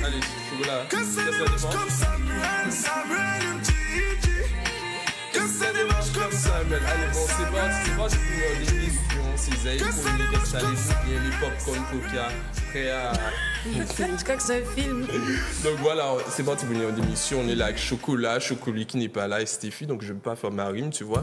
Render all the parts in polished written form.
Allez, chocolat. Qu'est-ce que ça Samuel, allez, bon, c'est parti pour l'émission. C'est Zaïd pour les gars, les popcorn coca, prêt à. Je crois que c'est un film. Donc voilà, c'est parti pour une émission. On est là avec Chocolat qui n'est pas là et Stéphie, donc je ne vais pas faire ma rime, tu vois.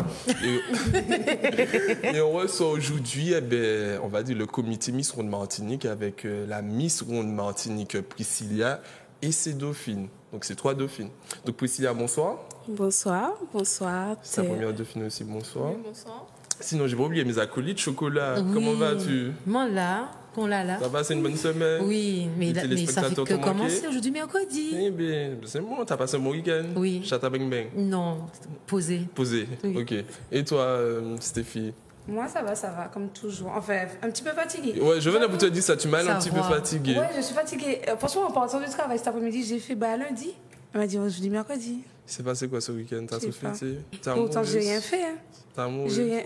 Et on reçoit aujourd'hui, eh ben, on va dire, le comité Miss Ronde Martinique avec la Miss Ronde Martinique Priscilla et ses dauphines. Donc c'est 3 dauphines. Donc Priscilla, bonsoir. Bonsoir, bonsoir. C'est la première dauphine aussi, bonsoir. Oui, bonsoir. Sinon, j'ai pas oublié mes acolytes. Chocolat, oui. Comment vas-tu? Moi là, qu'on l'a là. Ça va, c'est une bonne semaine? Oui, mais ça fait que commencer aujourd'hui, mercredi. Eh bien, c'est bon, t'as passé un bon week-end? Oui. Chata bang bang? Non, posé. Posé, oui. Ok. Et toi, Stéphie? Moi, ça va, comme toujours. Enfin, un petit peu fatiguée. Ouais, je venais pour te dire ça, tu m'as un petit peu fatiguée. Ouais, je suis fatiguée. Franchement, en partant du travail cet après-midi, j'ai fait lundi. Elle m'a dit aujourd'hui, mercredi. Il s'est passé quoi ce week-end? T'as soufflé? Autant j'ai rien fait. Hein. T'as amoureux? J'ai rien.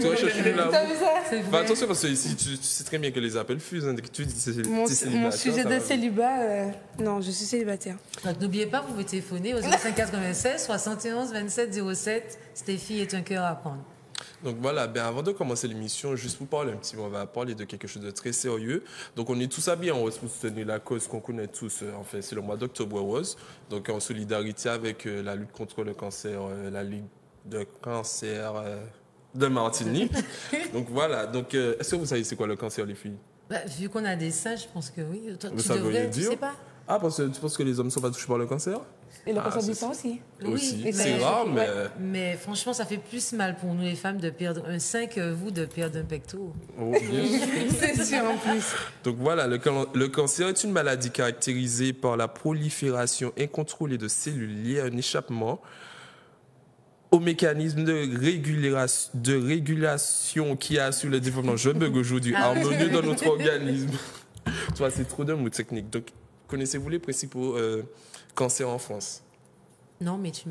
Toi, je suis là. T'as vu ça? Bah, attention, parce que ici, tu sais très bien que les appels fusent. Hein, tu dis c'est mon sujet de célibat, non, je suis célibataire. Donc, n'oubliez pas, vous pouvez téléphoner au 05 96 71 27 07. Stéphie est un cœur à prendre. Donc voilà, ben avant de commencer l'émission, juste pour parler un petit peu, on va parler de quelque chose de très sérieux. Donc on est tous habillés en rose pour soutenir la cause qu'on connaît tous. Enfin, c'est le mois d'octobre rose. Donc en solidarité avec la lutte contre le cancer, la Ligue de cancer de Martinique. Donc voilà. Donc est-ce que vous savez c'est quoi le cancer, les filles? Bah, vu qu'on a des seins, je pense que oui. Toi, vous savez tu sais pas? Ah, parce que tu penses que les hommes ne sont pas touchés par le cancer? Et le cancer du sein aussi. Aussi. Oui, c'est rare, mais... Mais franchement, ça fait plus mal pour nous, les femmes, de perdre un sein que vous de perdre un pecto. Oh, bien sûr. C'est sûr, en plus. Donc voilà, le cancer est une maladie caractérisée par la prolifération incontrôlée de cellules liées à un échappement au mécanisme de régulation qui assure le développement, je bug aujourd'hui, harmonieux dans notre organisme. Tu vois, c'est trop de mots techniques. Donc, connaissez-vous les principaux cancers en France? Non, mais tu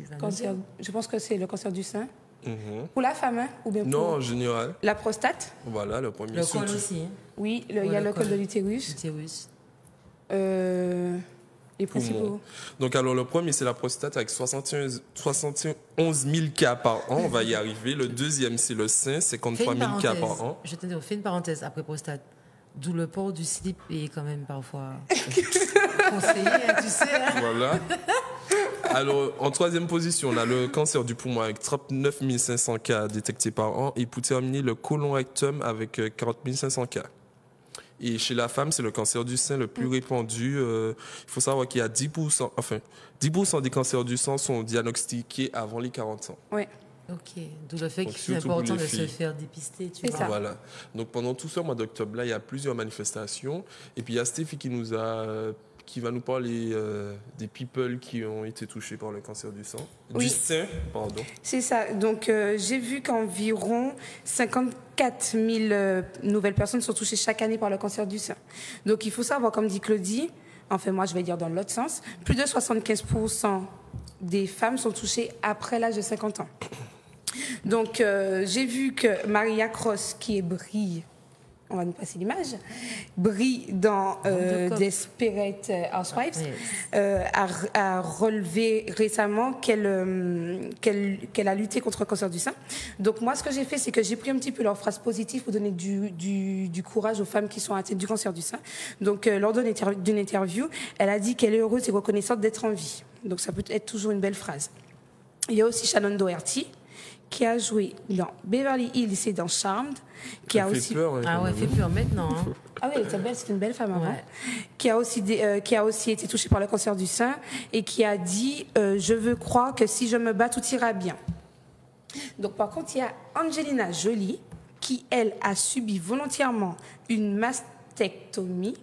vas me dire. Je pense que c'est le cancer du sein. Pour la femme, hein, ou bien pour... Non, en général. La prostate. Voilà, le premier. Le col aussi. Hein. Oui, il y a le col de l'utérus. Les principaux. Donc, alors, le premier, c'est la prostate avec 71 000 cas par an. On va y arriver. Le deuxième, c'est le sein, 53 000 cas par an. Je te dis, on fait une parenthèse après prostate. D'où le port du slip est quand même parfois conseillé, hein, tu sais. Hein. Voilà. Alors, en troisième position, on a le cancer du poumon avec 39 500 cas détectés par an. Et pour terminer, le côlon rectum avec 40 500 cas. Et chez la femme, c'est le cancer du sein le plus répandu. Il faut savoir qu'il y a 10%, enfin, 10% des cancers du sang sont diagnostiqués avant les 40 ans. Oui. Ok, d'où le fait qu'il est important de se faire dépister. Tu vois. Voilà. Donc pendant tout ce mois d'octobre-là, il y a plusieurs manifestations. Et puis il y a Stéphie qui va nous parler des people qui ont été touchés par le cancer du sang. Oui. Du sein, pardon. C'est ça. Donc j'ai vu qu'environ 54 000 nouvelles personnes sont touchées chaque année par le cancer du sein. Donc il faut savoir, comme dit Claudie, enfin moi je vais dire dans l'autre sens, plus de 75% des femmes sont touchées après l'âge de 50 ans. Donc, j'ai vu que Maria Cross, qui est Brie, on va nous passer l'image, Brie dans Desperate Housewives, a relevé récemment qu'elle a lutté contre le cancer du sein. Donc, moi, ce que j'ai fait, c'est que j'ai pris un petit peu leurs phrases positives pour donner du courage aux femmes qui sont atteintes du cancer du sein. Donc, lors d'une interview, elle a dit qu'elle est heureuse et reconnaissante d'être en vie. Donc, ça peut être toujours une belle phrase. Il y a aussi Shannon Doherty, qui a joué dans Beverly Hills et dans Charmed, qui a aussi peur, ah ouais, fait peur maintenant. Hein. Ah oui, c'est une belle femme avant. Ouais. Qui a aussi été touchée par le cancer du sein et qui a dit je veux croire que si je me bats tout ira bien. Donc par contre, il y a Angelina Jolie qui elle a subi volontairement une mastectomie.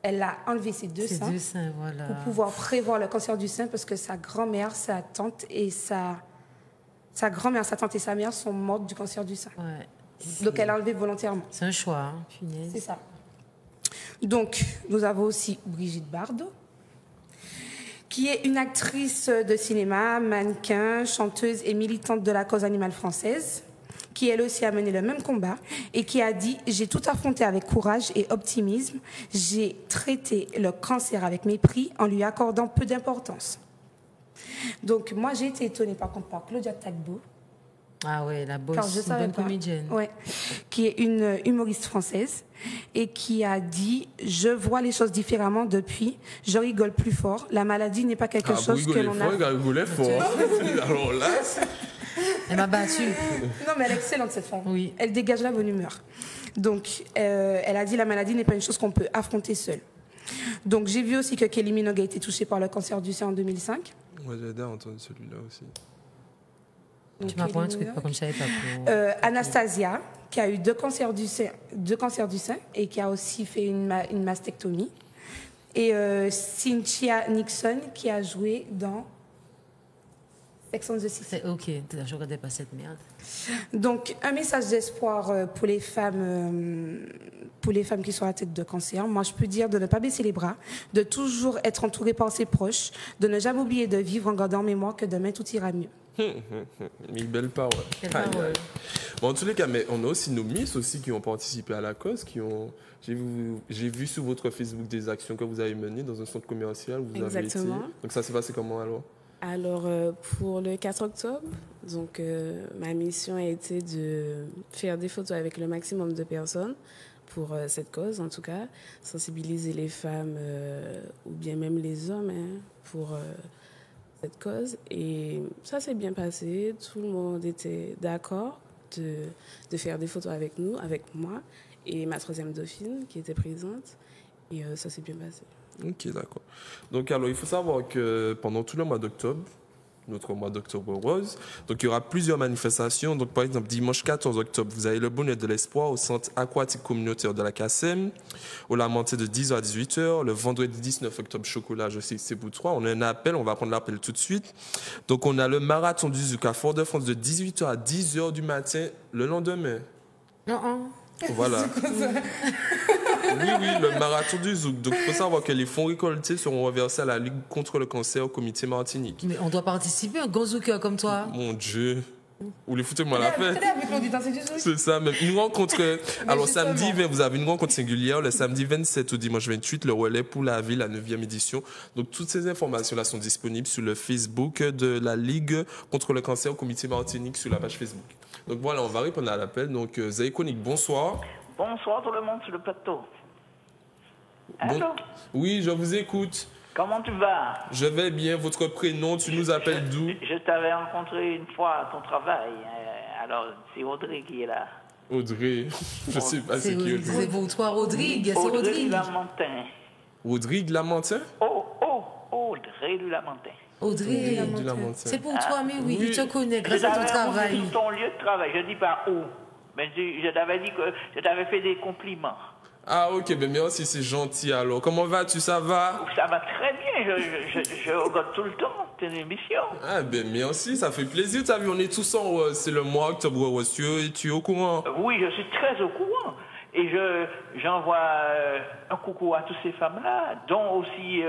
Elle a enlevé ses deux seins, voilà, pour pouvoir prévoir le cancer du sein parce que sa grand-mère, sa tante et sa grand-mère, sa tante et sa mère sont mortes du cancer du sein. Ouais. Donc elle a enlevé volontairement. C'est un choix, hein, punaise. C'est ça. Donc nous avons aussi Brigitte Bardot, qui est une actrice de cinéma, mannequin, chanteuse et militante de la cause animale française, qui elle aussi a mené le même combat et qui a dit « J'ai tout affronté avec courage et optimisme. J'ai traité le cancer avec mépris en lui accordant peu d'importance. » Donc moi j'ai été étonnée par contre par Claudia Tagbo. Ah ouais, la Car bosse, je une savais bonne pas. comédienne. Ouais, qui est une humoriste française et qui a dit « Je vois les choses différemment depuis, je rigole plus fort. La maladie n'est pas quelque chose que l'on a... » rigolait fort. Alors là... Elle m'a battue. Non, mais elle est excellente, cette femme. Oui. Elle dégage la bonne humeur. Donc, elle a dit la maladie n'est pas une chose qu'on peut affronter seule. Donc, j'ai vu aussi que Kylie Minogue a été touchée par le cancer du sein en 2005. Moi, j'ai déjà entendu celui-là aussi. Tu m'apprends un truc, par contre, je savais pas. Anastasia, qui a eu deux cancers du sein et qui a aussi fait une mastectomie. Et Cynthia Nixon, qui a joué dans Sex and the City. Ok, je regardais pas cette merde. Donc, un message d'espoir pour les femmes qui sont à la tête de cancer. Moi, je peux dire de ne pas baisser les bras, de toujours être entouré par ses proches, de ne jamais oublier de vivre en gardant en mémoire que demain tout ira mieux. Une belle parole. Bon, en tous les cas, mais on a aussi nos Miss aussi qui ont participé à la cause, j'ai vu sur votre Facebook des actions que vous avez menées dans un centre commercial où vous avez été. Donc ça s'est passé comment alors? Alors, pour le 4 octobre, donc, ma mission a été de faire des photos avec le maximum de personnes pour cette cause, en tout cas, sensibiliser les femmes ou bien même les hommes pour cette cause. Et ça s'est bien passé, tout le monde était d'accord de faire des photos avec nous, avec moi et ma troisième dauphine qui était présente. Et ça s'est bien passé. Ok, d'accord. Donc, alors, il faut savoir que pendant tout le mois d'octobre, notre mois d'octobre rose, donc il y aura plusieurs manifestations. Donc, par exemple, dimanche 14 octobre, vous avez le bonheur de l'espoir au centre aquatique communautaire de la CACEM, au Lamenté de 10h à 18h. Le vendredi 19 octobre, chocolat, je sais que c'est pour toi. On a un appel, on va prendre l'appel tout de suite. Donc, on a le marathon du Zouk à Fort-de-France de 18h à 10h du matin le lendemain. Voilà. Oui, le marathon du Zouk. Donc, il faut savoir que les fonds récoltés seront reversés à la Ligue contre le cancer au comité Martinique. Mais on doit participer, un gros zouker comme toi. Mon Dieu. Vous voulez foutez-moi la fête. C'est C'est ça, même. Une rencontre. Alors, samedi 20, vous avez une rencontre singulière. Le samedi 27 au dimanche 28, le relais pour la ville, la 9e édition. Donc, toutes ces informations-là sont disponibles sur le Facebook de la Ligue contre le cancer au comité Martinique sur la page Facebook. Donc, voilà, on va répondre à l'appel. Donc, Zaïkonik, bonsoir. Bonsoir tout le monde sur le plateau. Allô? Oui, je vous écoute. Comment tu vas? Je vais bien. Votre prénom, tu nous appelles d'où? Je t'avais rencontré une fois à ton travail. Alors, c'est Audrey qui est là. Audrey. Je sais pas c'est qui Audrey. C'est vous, toi, Rodrigue. C'est Audrey Rodrigue. du Lamentin. Audrey de Lamentin? Audrey du Lamentin. Audrey. Du Lamentin. C'est pour toi, mais oui, Oui. il te connaît Je grâce à ton t'avais rencontré travail. sur ton lieu de travail. Je dis pas où. Mais je t'avais dit que je t'avais fait des compliments. Ah, ok, ben merci, c'est gentil alors. Comment vas-tu, ça va? Ça va très bien. Je regarde tout le temps tes émissions. Ah, ben merci, ça fait plaisir. T'as vu, on est tous en... c'est le mois octobre rose, et tu es au courant? Oui, je suis très au courant. Et j'envoie un coucou à toutes ces femmes-là, dont aussi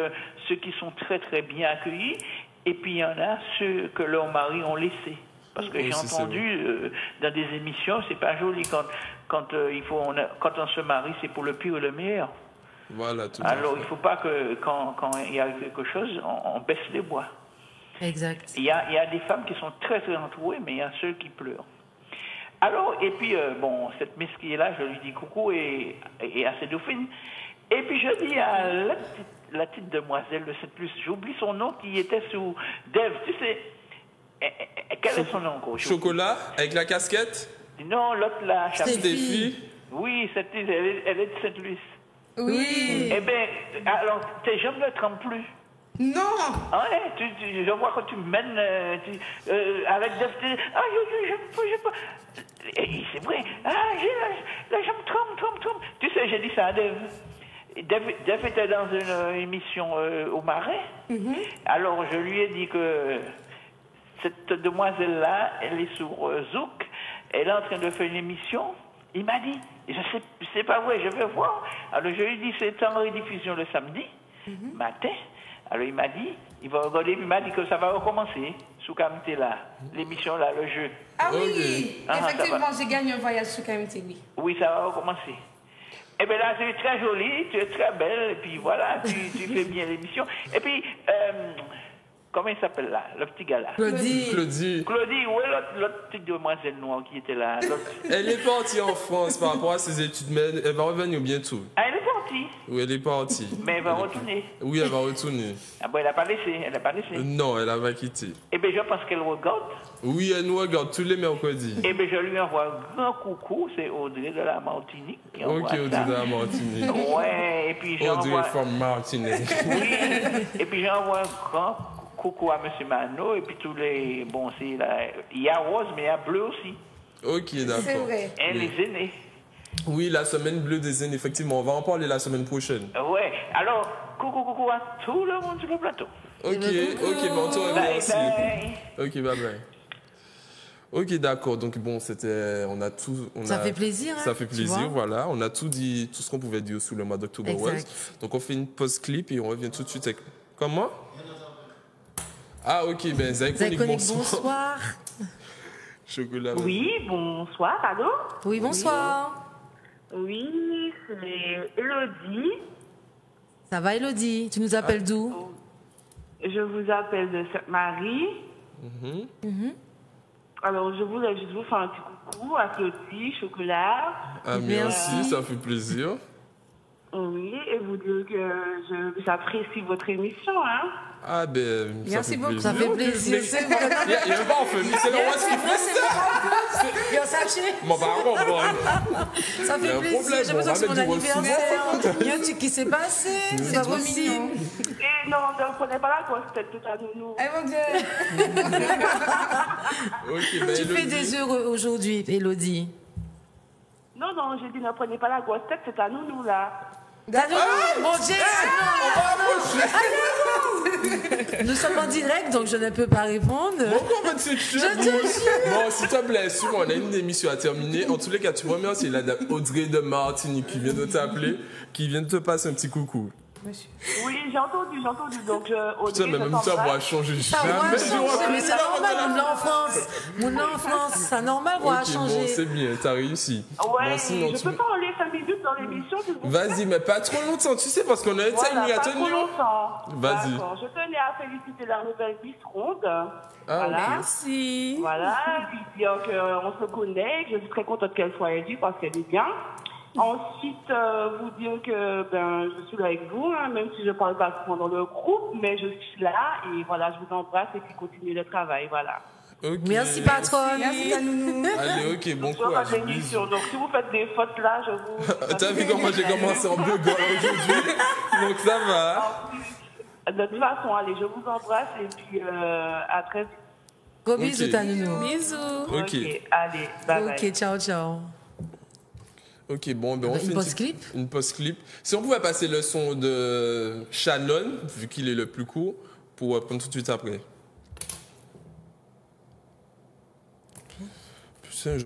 ceux qui sont très très bien accueillis. Et puis il y en a ceux que leurs maris ont laissés. Parce que j'ai entendu dans des émissions, c'est pas joli quand on se marie, c'est pour le pire et le meilleur. Voilà, tout Alors il faut pas que quand il y a quelque chose, on baisse les bois. Exact. Il y a des femmes qui sont très très entourées, mais il y a ceux qui pleurent. Alors, et puis, bon, cette Miss qui est là, je lui dis coucou et à ses dauphines. Et puis, je dis à la petite demoiselle de cette plus, j'oublie son nom, qui était sous Dev, tu sais, quel est son nom encore? Chocolat, avec la casquette? Non, l'autre là, Stéphie. Oui, elle est de Sainte-Luce. Oui. Eh bien, alors, tes jambes ne tremblent plus. Non. Ouais, je vois quand tu me mènes avec Dev, je peux pas. Et c'est vrai, j'ai la jambe tremble. Tu sais, j'ai dit ça à Dev. Dev était dans une émission au Marais. Alors, je lui ai dit que cette demoiselle-là, elle est sur Zouk, elle est en train de faire une émission. Il m'a dit, c'est pas vrai, je vais voir. Alors, je lui ai dit, c'est en rediffusion le samedi matin. Alors, il m'a dit, il va regarder, il m'a dit que ça va recommencer sous KMT là, l'émission là, le jeu. Ah Ok. oui, Ah, ça effectivement, va. j'ai gagné un voyage sur KMT, oui. Oui, ça va recommencer. Eh bien là, tu es très jolie, tu es très belle, et puis voilà, tu fais bien l'émission. Et puis, comment il s'appelle là, le petit gars là? Claudie. Claudie, Claudie, où est l'autre petite demoiselle noire qui était là? elle est partie en France par rapport à ses études, mais elle va revenir bientôt. Ah, elle est partie, Oui, elle est partie. mais elle va retourner. Oui, elle va retourner. Ah bon, elle n'a pas laissé. Non, elle va quitter. Eh bien, je pense qu'elle regarde. Oui, elle nous regarde tous les mercredis. Eh bien, je lui envoie un grand coucou, c'est Audrey de la Martinique. qui envoie Ok, ça. Audrey de la Martinique. Ouais, et puis j'envoie... Audrey from Martinique. Oui, et puis j'envoie un grand coucou à M. Mano, et puis tous les... Bon, c'est là... Il y a rose, mais il y a bleu aussi. Ok, C'est d'accord. vrai. Et les aînés. Oui, la semaine bleue des aînés, effectivement. On va en parler la semaine prochaine. Ouais, alors, coucou à tout le monde sur le plateau. Ok, ok, bon, on te revoit Bye aussi. bye. Ok, bye bye. Ok, d'accord. Donc bon, c'était, on a tout. Ça fait plaisir, hein, Ça fait tu plaisir, vois. voilà. On a tout dit, tout ce qu'on pouvait dire sous le mois d'octobre Exact. Rose. Donc on fait une pause clip et on revient tout de suite avec. Comment? Ah ok, ben Zaïkonik, Zaïkonik, bonsoir. bonsoir. Chocolat. Oui, bonsoir, allô? Oui, bonsoir. Oui, c'est Elodie. Ça va, Elodie? Tu nous appelles d'où? Je vous appelle de Sainte-Marie. Alors, je voulais juste vous faire un petit coucou à Claudie, Chocolat. Ah merci, Merci. ça fait plaisir. Oui, et vous dire que j'apprécie votre émission, hein? Ah ben, Merci fait beaucoup, plaisir. Ça fait plaisir, c'est vrai. Il y a pas en famille, c'est le roi qui fait ça. Bien sachez. Bon, bah, bon. Ça Il y a fait un plaisir. problème, J'ai on besoin va que c'est mon mettre du rôle anniversaire. Il y a un truc qui s'est passé. C'est trop possible. mignon. Et non, ne prenez pas la grosse tête tout à nous. Eh mon Dieu. Ok, ben, Tu fais Elodie. des heureux aujourd'hui, Elodie. Non, j'ai dit ne prenez pas la grosse tête, c'est à nous, là. Mon Dieu. Nous sommes en direct, donc je ne peux pas répondre. Pourquoi tu te Bon, s'il te plaît, sûr, on a une émission à terminer. En tous les cas, tu remercies la dame Audrey de Martinique qui vient de t'appeler, qui vient de te passer un petit coucou. Oui, j'ai entendu, donc Putain, mais même ta voix a changé. Ta voix a Jamais changé, j'aurais mais pu c'est dire normal, la mon enfance. Mon enfance, c'est normal, voix a Ok, bon, changé. c'est bien, t'as réussi. Ouais, Bon, sinon, je tu- peux parler 5 minutes dans l'émission, s'il vous plaît? Vas-y, mais pas trop longtemps, tu sais, parce qu'on a un timing Voilà, à pas trop tenir. longtemps. Vas-y. D'accord. Je tenais à féliciter la nouvelle Miss Ronde. Ah, Voilà. Merci. Voilà. Puis dire qu'on se connaît, que je suis très contente qu'elle soit élue parce qu'elle est bien. Ensuite, vous dire que je suis là avec vous, hein, même si je ne parle pas souvent dans le groupe, mais je suis là et voilà, je vous embrasse et puis continuez le travail. Voilà. Ok. Merci, patronne. Merci à nounou. Allez, ok, bon Bonsoir à courage. l'émission. Donc, si vous faites des fautes là, je vous. T'as vu comment j'ai commencé en buguant aujourd'hui? Donc ça va. De toute façon, allez, je vous embrasse et puis à très vite. Gros Ok. bisous, ta nounou. Bisous. Ok. Allez, bye bye. Ok, ciao, ciao. Ok, bon, ben on Une fait pause clip. Une pause clip. Si on pouvait passer le son de Shannon, vu qu'il est le plus court, pour reprendre tout de suite après. Putain, je...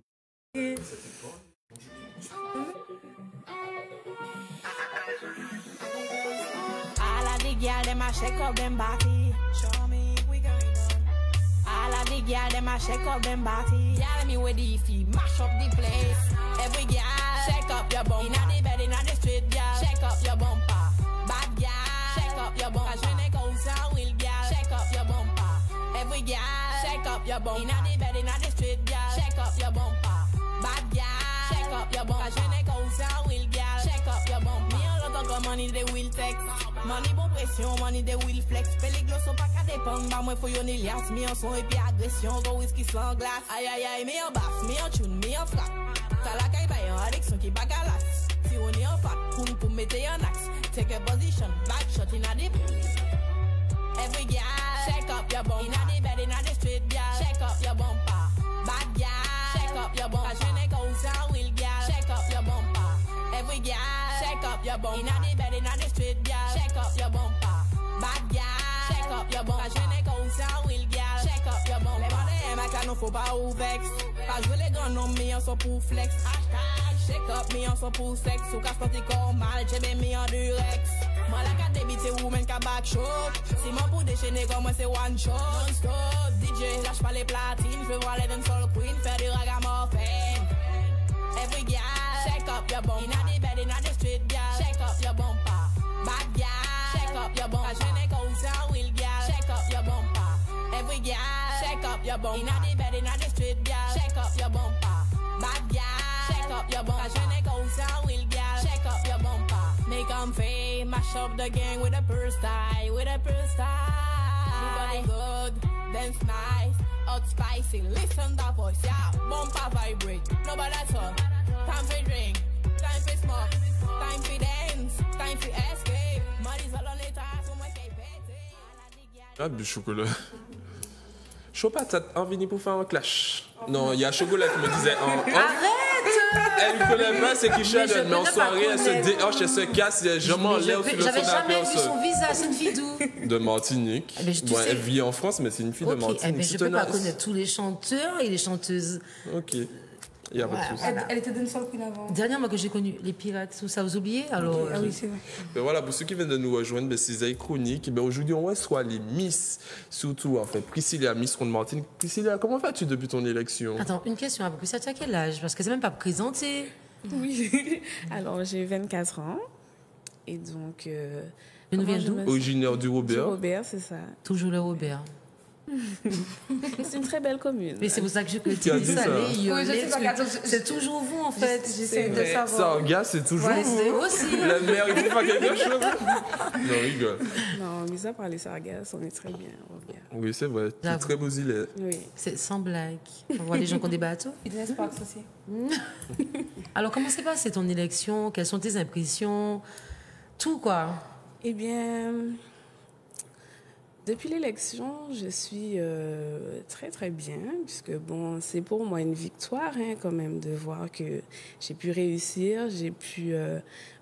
All of the girl them a shake up them body. Show me we going on. All of the girl them a shake up them body. Tell me where the feet mash up the place. Every girl shake up your bum. Inna the bed, inna the street, girl. Shake up your bumper. Bad girl shake up your bumper. Je n'ai comme ça, will girl. Shake up your bumper. Every girl shake up your bumper. Inna the bed, inna the street, girl. Shake up your bumper. Bad girl shake up your bumper. Je n'ai comme ça, will girl. Shake up your bumper. Encore money they will text. Money bon pression, money they will flex. Peligloso pas qu'à dépendre, bah moi faut yon Elias. Mi en son et puis agression, go whisky sans glace. Aïe aïe aïe, mi en basse, mi en tune, mi en frappe. T'as la caille baille en addiction qui bagalas. Si on est en fat, pour mettre en axe. Take a position, back shot in a dip. Every girl, shake up your bumper. Inna the bed, inna the street, girl. Shake up your bumper. Bad girl, shake up your bumper. Je n'ai comme ça, will girl. Shake up your bumper. Every girl, shake up your bumper. Inna the bed, inna the street, girl. Shake up your bumper. Bad girl, shake up your bumper. Je n'ai comme ça, will girl. Shake up your bumper. Les bandits, mec, là, non, faut pas ou vex. Pas jouer les grands noms, mi en sont pour flex. Hashtag, shake up, mi en sont pour sex. Ou casse ton petit corps mal, j'ai bien mis en durex. Moi la carte débit c'est woman qui back shop. Si mon pour déchaîner comme moi c'est one shot. Non-stop, DJ, lâche pas les platines. Je veux voir les dancehall queen faire du ragamuffin. Every girl, shake up your bumper. Inna the bed, inna the street, girl, shake up your bumper. Bad girl, shake up your bumper. Je n'ai qu'au sein, will girl, shake up your bumper. Every girl, shake up your bumper. Inna the bed, inna the street, girl, shake up your bumper. Bad girl, shake up your bumper. Je n'ai qu'au sein, will girl, shake up your bumper. Make 'em fame, mash up the gang with a purse style, with a purse style. Everybody good, dance nice, hot spicy, listen the voice, yeah. Bumper vibrate, nobody talk. Time for drink, time for smoke, time for dance, time for escape. Money's all on the top, so much they pay. Ah, du chocolat. Chaud patate, envie pour faire un clash. Non, il y a chocolat qui me disait elle ne connaît pas ce qu'il chante, mais en soirée, elle se déhanche, elle se casse, je m'en lève sur le son J'avais jamais vu d'ambiance. son visage, c'est une fille d'où? De Martinique. Mais tu Bon, sais- elle vit en France, mais c'est une fille de Ok, Martinique. mais je C'est peux pas tenace. connaître tous les chanteurs et les chanteuses. Ok. Il y a pas de souci. Elle était dancehall queen avant. Dernièrement que j'ai connu les pirates, tout ça, vous oubliez? Alors, Ah oui, c'est vrai. Ben voilà, pour ceux qui viennent de nous rejoindre, ben, c'est Zay Chronique. Ben aujourd'hui, on reçoit les Miss, surtout en fait. Priscilla, Miss Ronde Martinique. Priscilla, comment vas-tu depuis ton élection? attends, une question à propos. Ça, tu as quel âge? Parce que c'est même pas présenté. Oui. Alors, j'ai 24 ans. Et donc... Mais nous comment vient je d'où? me- Originaire du Du Robert. Robert, c'est ça. Toujours le Robert. C'est une très belle commune. Mais c'est pour ça que je Qui a dis dit ça. ça? les Oui, je sais pas, parce que c'est toujours vous, en fait. J'essaie de savoir. Sarga, c'est toujours Ouais, c'est vous. aussi. La mère, il faut faire quelque chose. Non, rigole. Non, mais ça, par les Sargasses, on est très bien, Robert. Oui, c'est vrai. C'est J'avoue. très beau gilet. Oui. C'est sans blague. On voit les gens qui ont des bateaux. Fitness Parks aussi. Alors, comment s'est passée ton élection? Quelles sont tes impressions? Tout, quoi. Eh bien, depuis l'élection, je suis très très bien, puisque bon, c'est pour moi une victoire hein, quand même de voir que j'ai pu réussir, j'ai pu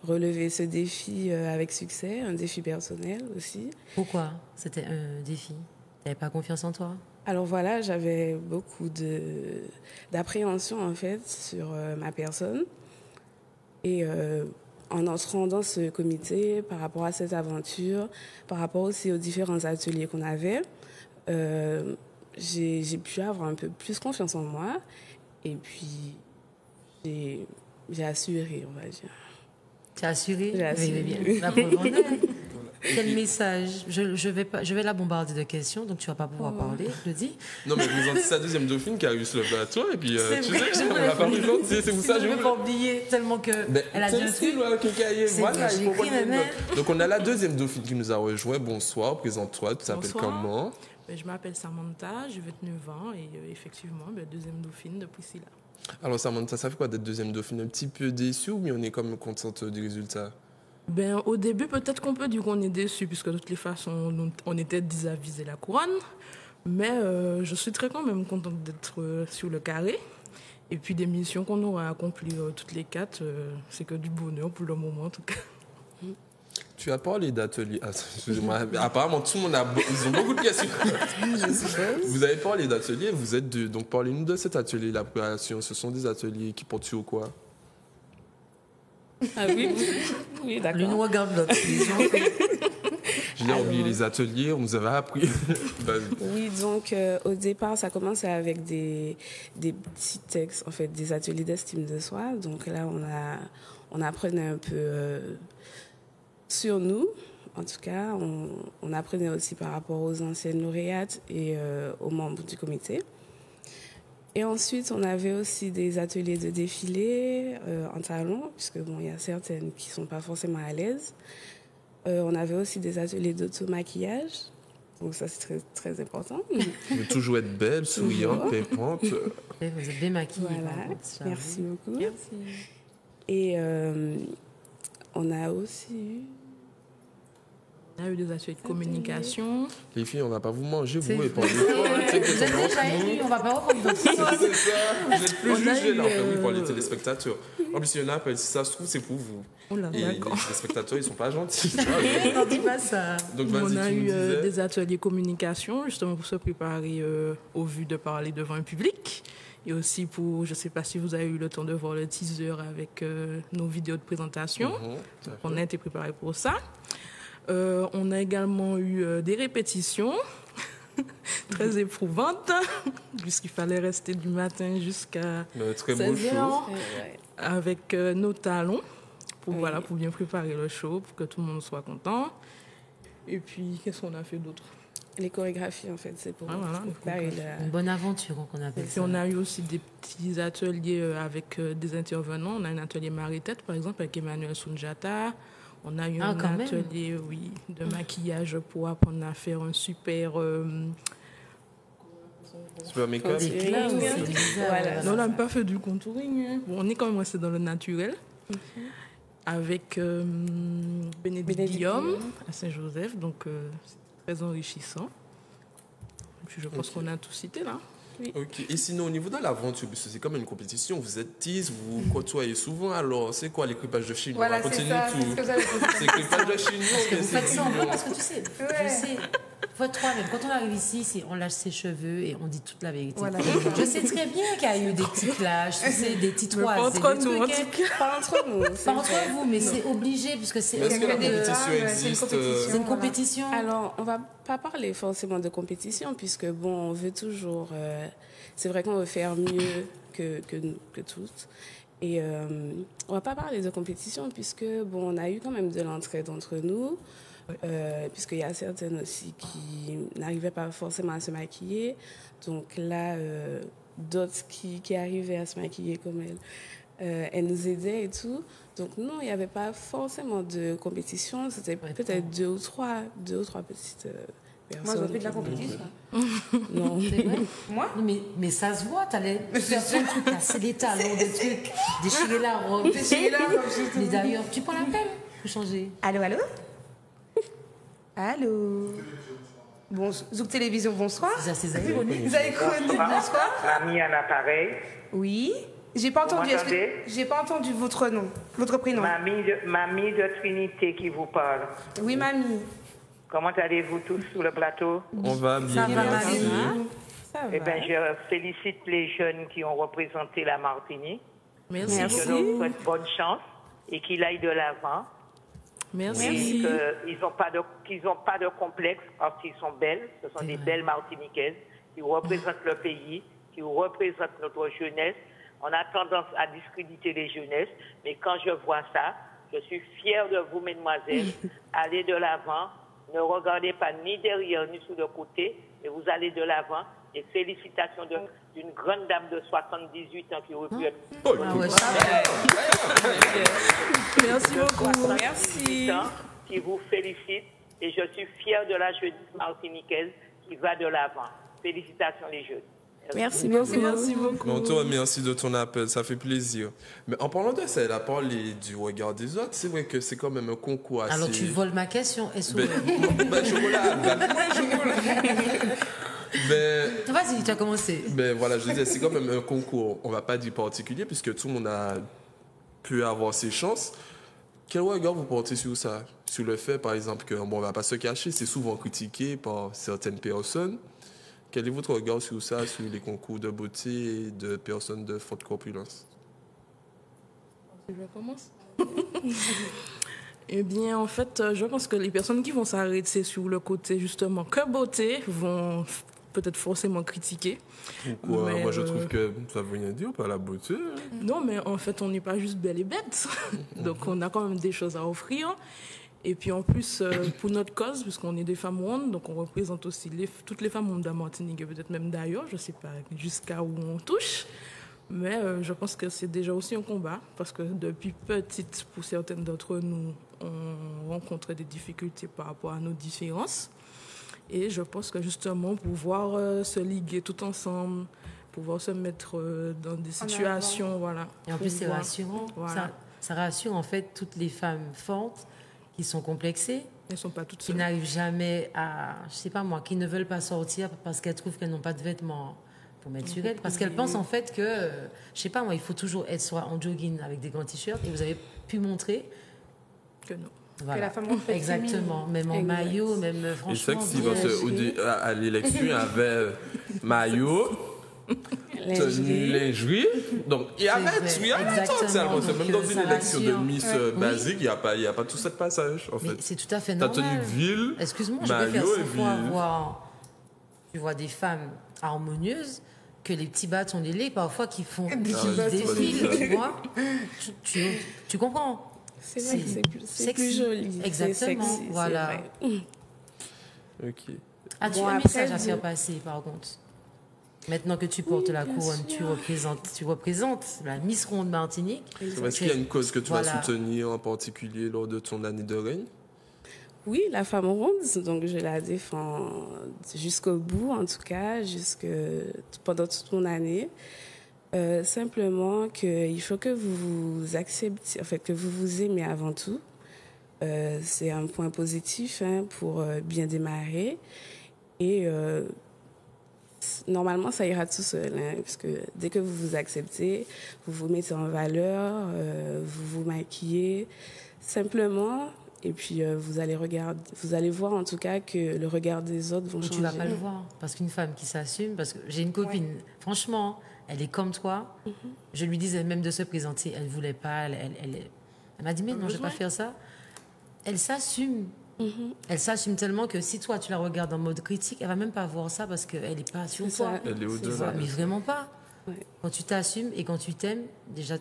relever ce défi avec succès, un défi personnel aussi. Pourquoi c'était un défi? Tu n'avais pas confiance en toi? Alors voilà, j'avais beaucoup d'appréhension en fait sur ma personne et en entrant dans ce comité, par rapport à cette aventure, par rapport aussi aux différents ateliers qu'on avait, j'ai pu avoir un peu plus confiance en moi et puis j'ai assuré, on va dire. Tu as assuré? J'ai assuré. Bien. La preuve en est. Quel message? Je vais la bombarder de questions, donc tu vas pas pouvoir parler, je le dis. Non, mais présenter sa deuxième dauphine qui arrive sur le plateau. Et puis, C'est tu vrai, sais, je on l'a pas présenté. C'est pour ça que je je ne veux pas oublier tellement que elle a dit un truc. C'est Voilà, vrai, il faut j'ai écrit, prendre des mais- notes. Donc, on a la deuxième dauphine qui nous a rejoint. Bonsoir, présente-toi. Tu t'appelles Bonsoir. comment? Je m'appelle Samantha, j'ai 29 ans et effectivement, deuxième dauphine de Priscilla. Alors, Samantha, ça fait quoi d'être deuxième dauphine? Un petit peu déçu ou mais on est comme contente du résultat? Au début, peut-être qu'on peut dire qu'on est déçu, puisque de toutes les façons, on était désavissé la couronne. Mais je suis très quand même contente d'être sur le carré. Et puis des missions qu'on aura accomplies toutes les quatre, c'est que du bonheur pour le moment en tout cas. Tu as parlé d'ateliers. Ah, excusez-moi. Apparemment, tout le monde ils ont beaucoup de questions. Vous avez parlé d'ateliers. Vous êtes deux. Donc, parlez-nous de cet atelier, la préparation. Ce sont des ateliers qui portent sur quoi? Ah oui, oui, d'accord. L'une regarde l'autre. Les gens- J'ai oublié les ateliers. On nous avait appris. Vas-y. Oui, donc au départ, ça commençait avec des petits textes, en fait, des ateliers d'estime de soi. Donc là, on apprenait un peu sur nous. En tout cas, on apprenait aussi par rapport aux anciennes lauréates et aux membres du comité. Et ensuite, on avait aussi des ateliers de défilé en talons, puisque bon, il y a certaines qui sont pas forcément à l'aise. On avait aussi des ateliers d'auto-maquillage. Donc ça, c'est très, très important. Vous pouvez toujours être belle, souriante, pimpante. Vous êtes bien maquillée. Voilà, par contre, j'avoue. merci beaucoup. Merci. Et on a aussi eu... On a eu des ateliers de communication. Les filles, on va pas vous manger, C'est vous, et vrai. parler fort. hein, tu sais que Vous ça êtes mange déjà nous. élus, on va pas reprendre votre C'est ça, vous êtes plus On a jugés eu, là, enfin, oui, pour les téléspectateurs. En plus, il y en a, si ça se trouve, c'est pour vous. Oh là, Et les d'accord. téléspectateurs, ils sont pas gentils. Non, dis pas ça. Donc, On vas-y, a tu nous eu disais. des ateliers communication, justement pour se préparer au vu de parler devant un public. Et aussi pour, je ne sais pas si vous avez eu le temps de voir le teaser avec nos vidéos de présentation. Mhm, tout à fait. On a été préparé pour ça. On a également eu des répétitions très éprouvantes, puisqu'il fallait rester du matin jusqu'à Très beau 16 show. heures avec nos talons pour bien préparer le show, pour que tout le monde soit content. Et puis, qu'est-ce qu'on a fait d'autre? Les chorégraphies, en fait, c'est pour préparer Une bonne aventure, qu'on Et appelle puis ça. on a eu aussi des petits ateliers avec des intervenants. On a un atelier Marie-Tête, par exemple, avec Emmanuel Sunjata. On a eu un atelier de maquillage pour apprendre à faire un super... Super make-up. Voilà. Non, on n'a pas fait du contouring. Hein. Bon, on est quand même resté dans le naturel. Avec Bénédicte Guillaume à Saint-Joseph. Donc, c'est très enrichissant. Et puis, je pense qu'on a tout cité là. Oui. Ok. Et sinon, au niveau de l'aventure, parce que c'est comme une compétition, vous êtes 10, vous vous côtoyez souvent, alors c'est quoi l'équipage de chez nous? Voilà, On c'est continue ça, tout. c'est ce que j'allais dire. C'est l'équipage de chez nous. Vous faites ça en bon parce que tu sais, je sais, votre toi-même, quand on arrive ici, on lâche ses cheveux et on dit toute la vérité. Voilà. Je sais très bien qu'il y a eu des petits clashs, tu sais, des petites Pas toises. entre nous, en tout Pas entre nous. Pas entre vous, mais c'est obligé puisque c'est Est-ce que la des compétition femmes, existe? c'est une compétition. Alors, on va pas parler forcément de compétition, puisque bon, on veut toujours... c'est vrai qu'on veut faire mieux que toutes. Et on va pas parler de compétition, puisque bon, on a eu quand même de l'entraide entre nous, puisqu'il y a certaines aussi qui n'arrivaient pas forcément à se maquiller. Donc là, d'autres qui arrivaient à se maquiller comme elles nous aidaient et tout. Donc non, il n'y avait pas forcément de compétition. C'était peut-être deux ou trois petites personnes. Moi, je fais de la compétition. Non. C'est vrai. Moi Mais ça se voit, t'allais faire plein de trucs, casser les talons, des trucs, déchirer la robe. Mais d'ailleurs, tu prends la peine pour changer. Allô, allô? Allô? Bon, Zouk Télévision, bonsoir. Ça, c'est ironique. Vous avez connu, bonsoir? Mamie en appareil. Oui. J'ai pas entendu. Vous m'entendez? J'ai pas entendu votre nom, votre prénom. Mamie de Trinité qui vous parle. Oui, mamie. Comment allez-vous tous sur le plateau? On va bien. va, merci. Ça Eh va. bien, je félicite les jeunes qui ont représenté la Martinique. Merci. Je leur souhaite bonne chance et qu'ils aillent de l'avant. Merci. Et qu'ils n'ont pas de complexe parce qu'ils sont belles. Ce sont des belles Martiniquaises qui représentent le pays, qui représentent notre jeunesse. On a tendance à discréditer les jeunesses, mais quand je vois ça, je suis fière de vous, mesdemoiselles. Allez de l'avant. Ne regardez pas ni derrière ni sur le côté, mais vous allez de l'avant. Et félicitations d'une grande dame de 78 ans qui aurait pu être Ah ouais, ça va. Merci beaucoup. Merci. qui vous félicite. Et je suis fière de la jeunesse martiniquaise qui va de l'avant. Félicitations les jeunes. Merci beaucoup. Mais on te remercie de ton appel, ça fait plaisir. Mais en parlant de ça, elle a parlé du regard des autres. C'est vrai que c'est quand même un concours assez... Alors tu voles ma question. Chocolat. Vas-y, tu as commencé. Ben voilà, je disais, c'est quand même un concours, on va pas dire particulier, puisque tout le monde a pu avoir ses chances. Quel regard vous portez sur ça? Sur le fait, par exemple, que, bon, on va pas se cacher, c'est souvent critiqué par certaines personnes. Quel est votre regard sur ça, sur les concours de beauté et de personnes de forte corpulence? Je commence. Eh bien, en fait, je pense que les personnes qui vont s'arrêter sur le côté, justement, que beauté, vont peut-être forcément critiquer. Pourquoi? Mais, Moi, je trouve que ça veut rien dire, pas la beauté. Non, mais en fait, on n'est pas juste belle et bête. Donc, on a quand même des choses à offrir. Et puis, en plus, pour notre cause, puisqu'on est des femmes rondes, donc on représente aussi toutes les femmes rondes de Martinique, et peut-être même d'ailleurs, je ne sais pas jusqu'à où on touche. Mais je pense que c'est déjà aussi un combat, parce que depuis petite, pour certaines d'entre nous, on rencontre des difficultés par rapport à nos différences. Et je pense que justement, pouvoir se liguer tout ensemble, pouvoir se mettre dans des situations, voilà. Et en plus, c'est pouvoir- rassurant. Voilà. Ça rassure en fait toutes les femmes fortes qui sont complexées, Elles ne sont pas toutes qui seules. n'arrivent jamais à, je sais pas moi, qui ne veulent pas sortir parce qu'elles trouvent qu'elles n'ont pas de vêtements pour mettre sur elles, parce qu'elles pensent en fait que, je sais pas moi, il faut toujours être soit en jogging avec des grands t-shirts, et vous avez pu montrer Que non. voilà. la femme en fait exactement, même en Exact. maillot, même Et franchement. c'est que si à l'élection, il y avait maillot, lingerie. Donc, il y a C'est vrai, même exactement. même Donc, dans une ça élection de rassure. Miss basique, il n'y a pas tout ce passage, en Mais fait. c'est tout à fait T'as normal. tenue de ville, Excuse-moi, je préfère maillot 100 et fois puis... voir, tu vois, des femmes harmonieuses que les petits bâtons de lait, parfois, qui font qui défilent, tu vois. Tu comprends? C'est vrai que c'est plus sexy. joli. C'est Exactement, sexy, c'est voilà. vrai. Ok. As-tu Bon, un après, message à faire passer, par contre? Maintenant que tu portes la bien couronne, sûr. tu représentes la Miss Ronde Martinique. Est-ce qu'il y a une cause que tu vas Voilà. soutenir en particulier lors de ton année de règne? Oui, la femme ronde, donc je la défends jusqu'au bout, en tout cas, pendant toute mon année. Simplement qu'il faut que vous vous acceptiez, en fait, que vous vous aimez avant tout. C'est un point positif pour bien démarrer. Et normalement, ça ira tout seul, puisque dès que vous vous acceptez, vous vous mettez en valeur, vous vous maquillez simplement. Et puis, vous allez voir en tout cas que le regard des autres vont Et changer. tu vas pas le voir. Parce qu'une femme qui s'assume, parce que j'ai une copine, franchement, elle est comme toi. Je lui disais même de se présenter, elle voulait pas. Elle m'a dit, mais non, je vais pas faire ça. Elle s'assume. Elle s'assume tellement que si toi, tu la regardes en mode critique, elle va même pas voir ça parce qu'elle n'est pas sur C'est toi. ça. Elle est Tu au-delà. vois, mais vraiment pas. Ouais. Quand tu t'assumes et quand tu t'aimes, déjà,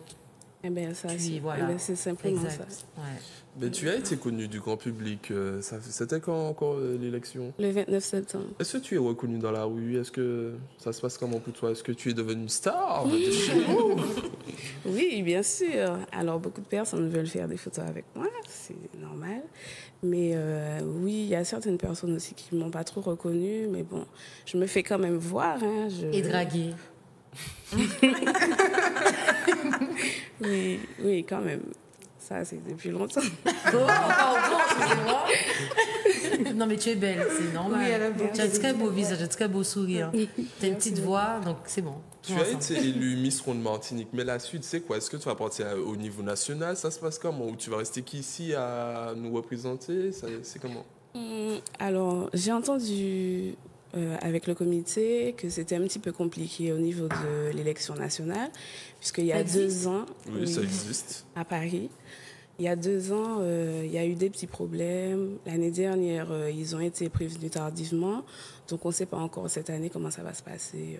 Eh bien, ça, tu voilà. c'est simplement Exact. ça. Ouais. Mais tu as été connu du grand public. C'était quand encore l'élection? Le 29 septembre. Est-ce que tu es reconnu dans la rue? Est-ce que ça se passe comment pour toi? Est-ce que tu es devenu une star de chez nous? Oui, bien sûr. Alors, beaucoup de personnes veulent faire des photos avec moi, c'est normal. Mais oui, il y a certaines personnes aussi qui ne m'ont pas trop reconnue. Mais bon, je me fais quand même voir. Et draguer. Oui, quand même. Ça, c'est depuis longtemps. Pardon, excusez-moi. Non, mais tu es belle, c'est normal. Oui, elle a beau Tu as un très beau visage, un très beau sourire. Tu as une petite voix, donc c'est bon. Tu as été élu Miss Ronde Martinique, mais la suite, c'est quoi? Est-ce que tu vas partir au niveau national? Ça se passe comment? Ou tu vas rester qu'ici à nous représenter? C'est comment? Alors, j'ai entendu avec le comité que c'était un petit peu compliqué au niveau de l'élection nationale, puisqu'il y a 2 ans... Oui, ça existe. À Paris. Il y a 2 ans, il y a eu des petits problèmes. L'année dernière, ils ont été prévenus tardivement. Donc, on ne sait pas encore cette année comment ça va se passer.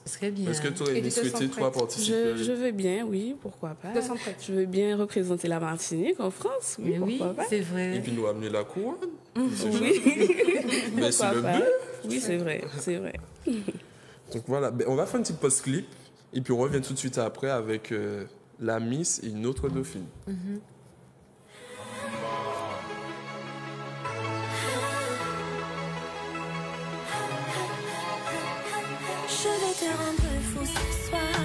Ce serait bien. Est-ce que tu aurais souhaité, toi, participer? Je veux bien, oui, pourquoi pas. De s'en prête. Je veux bien représenter la Martinique en France, oui, Mais oui, pourquoi pas. c'est vrai. Et puis nous amener la couronne? Oui, Mais c'est le pourquoi pas. but. Oui, c'est vrai, c'est vrai. Donc voilà, on va faire une petite pause clip. Et puis on revient tout de suite après avec la Miss et une autre dauphine. Je vais te rendre fou ce soir,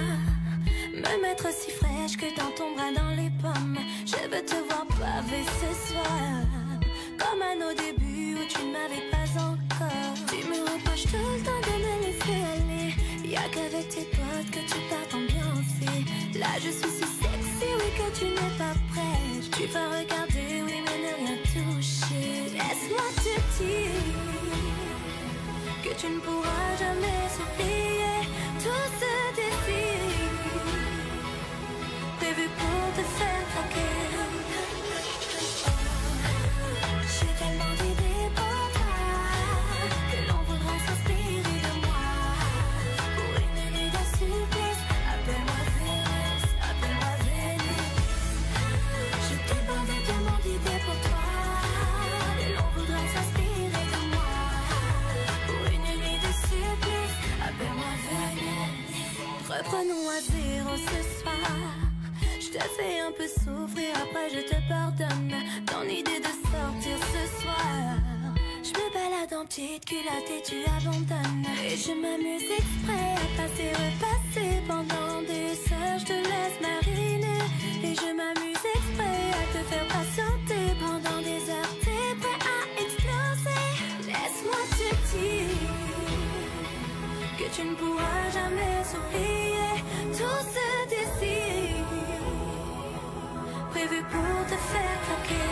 me mettre si fraîche que dans ton bras dans les pommes. Je veux te voir baver ce soir, comme à nos débuts où tu ne m'avais pas encore. Tu me reproches tout le temps de me laisser aller, y'a qu'avec tes potes que tu pars t'ambiancer. Là je suis si sexy, oui que tu n'es pas prête. Tu vas regarder, oui mais ne rien toucher. Laisse-moi te dire que tu ne pourras jamais s'oublier tout ce désir prévu pour te faire craquer. J'ai tellement d'idées pour toi que l'on voudra s'inspirer de moi pour une nuit de supplice. Appelle-moi Vénus, appelle-moi Vénus. Je déborde tellement d'idées pour toi que l'on voudra s'inspirer de moi. Appelle-moi Vénus. Reprenons à zéro ce soir. Je te fais un peu souffrir, après je te pardonne. Ton idée de sortir ce soir. Je me balade en petite culotte et tu abandonnes. Et je m'amuse exprès à passer, repasser pendant des heures. Je te laisse mariner. Et je m'amuse exprès à te faire patienter pendant des heures. T'es prêt à exploser. Laisse-moi te dire que tu ne pourras jamais s'oublier tout ce désir prévu pour te faire craquer.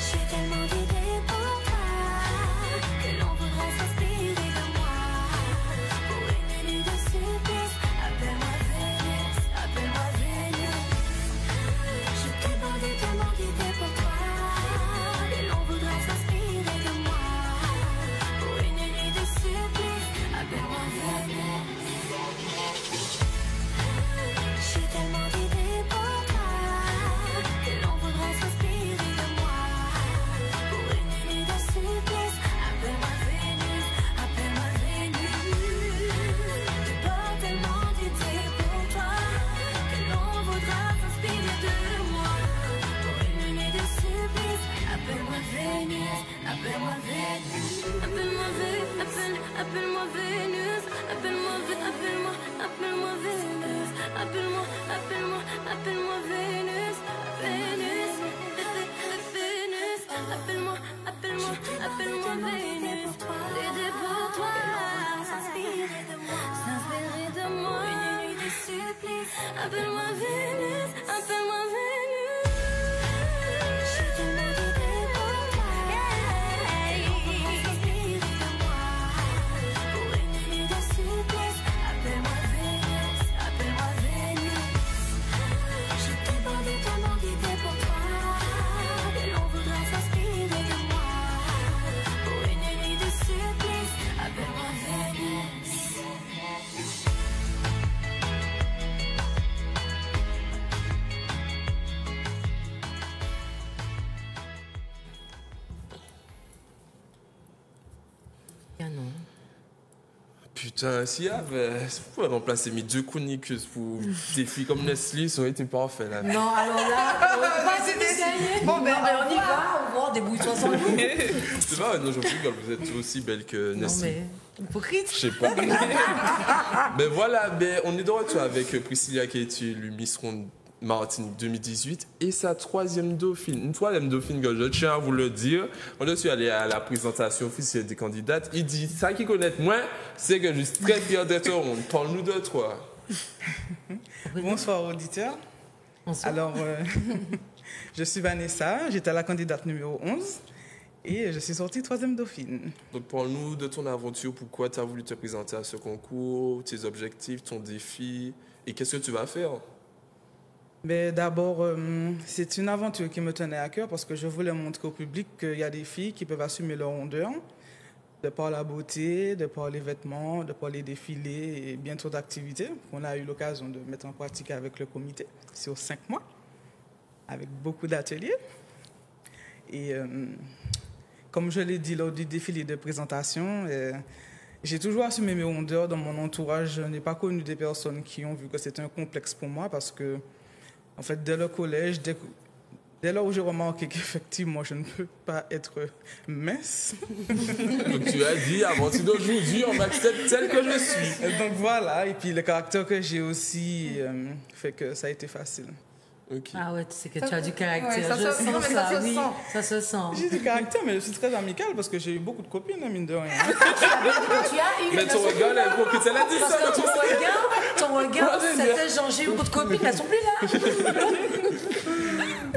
J'ai tellement d'idées pour toi que l'on voudra s'inspirer de moi appelle-moi Vénus, appelle-moi Vénus. Je suis tellement douée pour toi. On pourrait s'inspirer de moi pour une nuit de souplesse. Appelle-moi Vénus, appelle-moi Vénus. Je t'ai bandé tellement d'idées pour toi et l'on voudrait s'inspirer de moi pour une nuit de souplesse. Appelle-moi Vénus. Canon. Putain, s'il y avait... Vous pouvez remplacer mes 2 chroniqueuses pour des filles comme Nestlé, ça aurait été parfait, là. Non, alors là, on va pas se gagner. Bon, ben, on y va, on va, débrouille-toi sans nous. C'est pas, non, j'en rigole, vous êtes aussi belle que Non, Nestlé. mais hypocrite. Je sais pas. Ben voilà, ben, on est de retour avec Priscilla qui a été élue Miss Ronde Martinique 2018 et sa 3e dauphine. Une 3e dauphine que je tiens à vous le dire. On est allé à la présentation officielle des candidates. Il dit, ça qui connaît moi, c'est que je suis très fier d'être au monde. Parle-nous de toi. Bonsoir auditeurs. Bonsoir. Alors, je suis Vanessa, j'étais la candidate numéro 11 et je suis sortie 3e dauphine. Donc parle-nous de ton aventure, pourquoi tu as voulu te présenter à ce concours, tes objectifs, ton défi et qu'est-ce que tu vas faire? Mais d'abord, c'est une aventure qui me tenait à cœur parce que je voulais montrer au public qu'il y a des filles qui peuvent assumer leur rondeur, de par la beauté, de par les vêtements, de par les défilés et bien d'autres activités qu'on a eu l'occasion de mettre en pratique avec le comité sur 5 mois, avec beaucoup d'ateliers. Et comme je l'ai dit lors du défilé de présentation, j'ai toujours assumé mes rondeurs dans mon entourage. Je n'ai pas connu des personnes qui ont vu que c'était un complexe pour moi parce que en fait, dès le collège, dès lors où j'ai remarqué qu'effectivement, je ne peux pas être mince. Donc tu as dit, à partir d'aujourd'hui, on m'accepte tel que je suis. Donc voilà, et puis le caractère que j'ai aussi fait que ça a été facile. Okay. Ah ouais, tu sais que tu as du caractère. Ouais, ça je se sens sent, mais ça, ça se oui, sent. ça se sent. J'ai du caractère, mais je suis très amicale parce que j'ai eu beaucoup de copines, mine de rien. Tu as eu Mais ton regard, elle est hypocrite, elle a dit parce ça. que ton regard, Ouais, c'est c'était genre j'ai eu beaucoup de copines, elles sont plus là.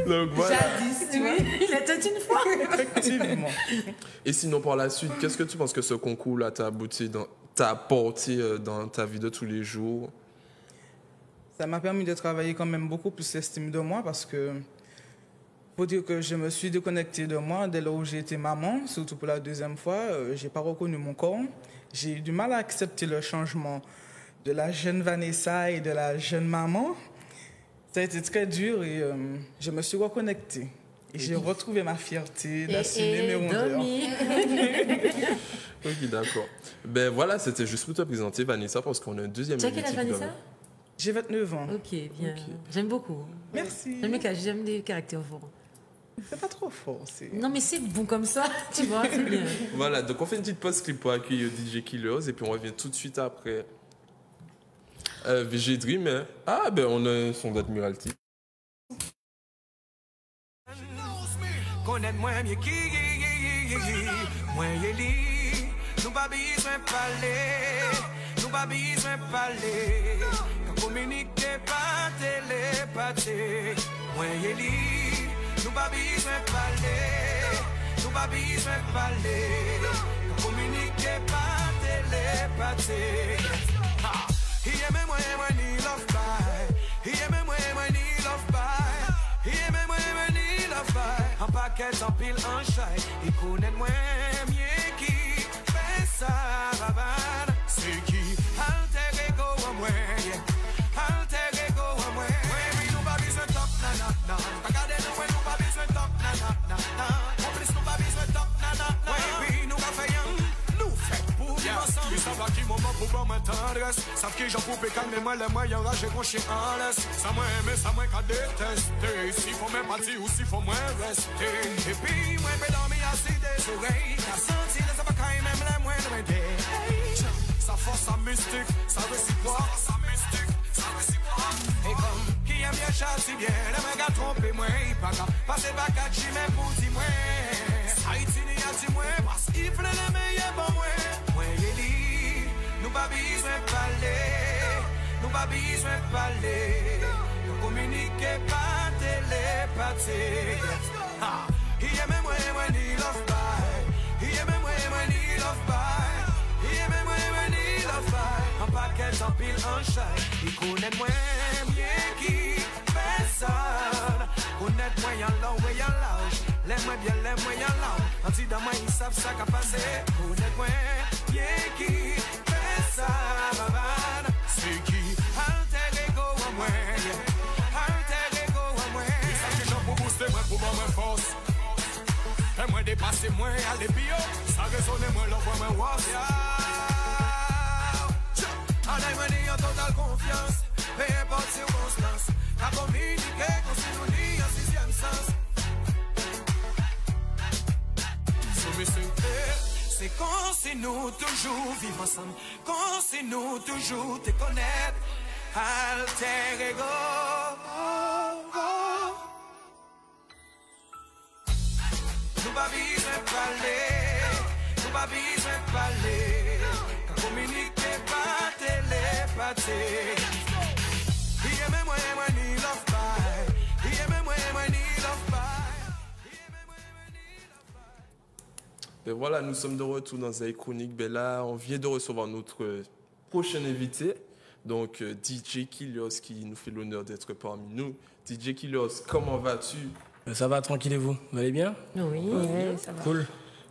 Donc voilà. Jadis, oui, il était une fois. Effectivement. Et sinon, par la suite, qu'est-ce que tu penses que ce concours-là t'a apporté dans ta vie de tous les jours? Ça m'a permis de travailler quand même beaucoup plus l'estime de moi parce que faut dire que je me suis déconnectée de moi dès lors où j'ai été maman, surtout pour la 2e fois. J'ai pas reconnu mon corps. J'ai eu du mal à accepter le changement de la jeune Vanessa et de la jeune maman. Ça a été très dur et je me suis reconnectée. Et j'ai retrouvé ma fierté d'assumer mes rondeurs. Ok, d'accord. Ben voilà, c'était juste pour te présenter Vanessa parce qu'on a un deuxième Tu as quel âge, invité, Vanessa? J'ai 29 ans. Ok, bien. Ok. J'aime beaucoup. Merci. J'aime des caractères forts. C'est pas trop fort. Non, mais c'est bon comme ça, tu vois, c'est bien. Voilà, donc on fait une petite pause clip pour accueillir DJ Killers et puis on revient tout de suite après. VG Dream, hein? Ah ben on a un son d'Admiralty. Connaître moi mieux qui moi yeli nous pas besoin parler nous pas besoin parler communiquer par télépathie moi yeli nous pas besoin parler nous pas besoin parler communiquer par télépathie here me moi ni love by here me moi ni love by here me moi ni love by en paquet en pile en chai et connaît moi mieux qui fait ça ravane c'est qui alter ego à moi alter ego à moi oui nous pas besoin top na regardez nous pas besoin top na en plus nous pas besoin top na oui nous va faire nous fait pour vivre ensemble ils savent à qui moment pour voir ma tendresse savent qui j'en pouvais calmer moi les moyens rager mon chien en laisse ça moi aimer ça moi qu'à détester s'il faut même partir ou s'il faut moins rester et puis moi peux dormir assis des oreilles à sentir les abacailles même les moindres idées ça force ça mystique ça réciproque ça mystique ça réciproque et comme qui aime bien chasser bien les mecs à tromper moi il pas qu'à passer bac à chimé pour dire moi Haïti n'y a dit moi parce qu'il faut les meilleurs pour moi moi yéli nous pas besoin parler nous pas pas besoin de parler. Communiquer par télépathie. Here me when he love by. Here me when he love by. Here me when he love by. Un paquet en pile en chai. Il connaît moi bien qui personne. Connaît moi y'en long et y'en large. L'aime-moi bien, l'aime-moi y'en long. En petit dans moi ils savent ça qu'a passé. Connaît moi bien qui personne. C'est qui alter ego à moi. Alter ego à moi. Ça qui j'en pour booster moi pour moi force. Et moi dépasser moi aller bio. Ça résonne moi l'envoie moi was. Allez moi ni en totale confiance. Peu importe circonstance. A communiquer qu'on s'est nous en sixième sens. C'est qu'on s'est nous toujours vivre ensemble. Qu'on s'est nous toujours te connaître. Alter ego. Nous pas besoin de parler. Nous pas besoin de parler. Communiquer par télépathie. Here me when he love by. Here me when he love by. Et voilà, nous sommes de retour dans Zay Chronique. Ben là, on vient de recevoir notre prochain invité, donc DJ Kylios, qui nous fait l'honneur d'être parmi nous. DJ Kylios, comment vas-tu? Ça va, tranquille et vous? Vous allez bien? Oui, ça va. Cool.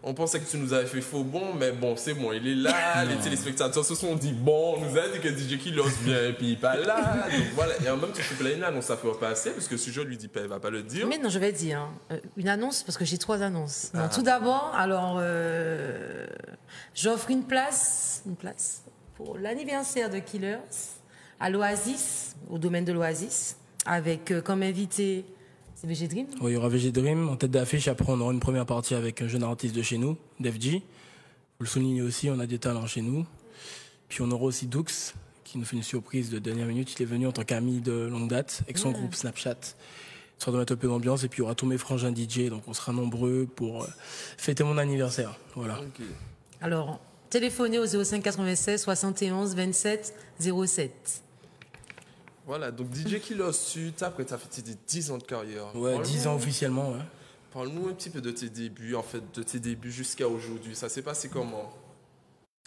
On pensait que tu nous avais fait faux bon, mais bon, c'est bon, il est là. Les téléspectateurs se sont dit, bon, on nous a dit que DJ Kylios vient et puis il n'est pas là. Donc voilà, et en même temps, je suis plein une annonce à faire passer, parce que si je lui dis pas, il ne va pas le dire. Mais non, je vais dire. Une annonce, parce que j'ai 3 annonces. Non, tout d'abord, alors, j'offre une place pour l'anniversaire de Killers à l'Oasis, au domaine de l'Oasis, avec comme invité... C'est VG Dream? Oui, il y aura VG Dream en tête d'affiche. Après, on aura une première partie avec un jeune artiste de chez nous, Def G. Vous le soulignez aussi, on a des talents chez nous. Puis on aura aussi Dux, qui nous fait une surprise de dernière minute. Il est venu en tant qu'ami de longue date, avec son groupe Snapchat. Histoire de mettre un peu d'ambiance. Et puis il y aura tous mes frangins DJ, donc on sera nombreux pour fêter mon anniversaire. Voilà. Okay. Alors, téléphonez au 05 96 71 27 07. Voilà, donc DJ Kylios, tu as fait 10 ans de carrière. Ouais, 10 ans officiellement, ouais. Parle-nous un petit peu de tes débuts, en fait, de tes débuts jusqu'à aujourd'hui. Ça s'est passé comment?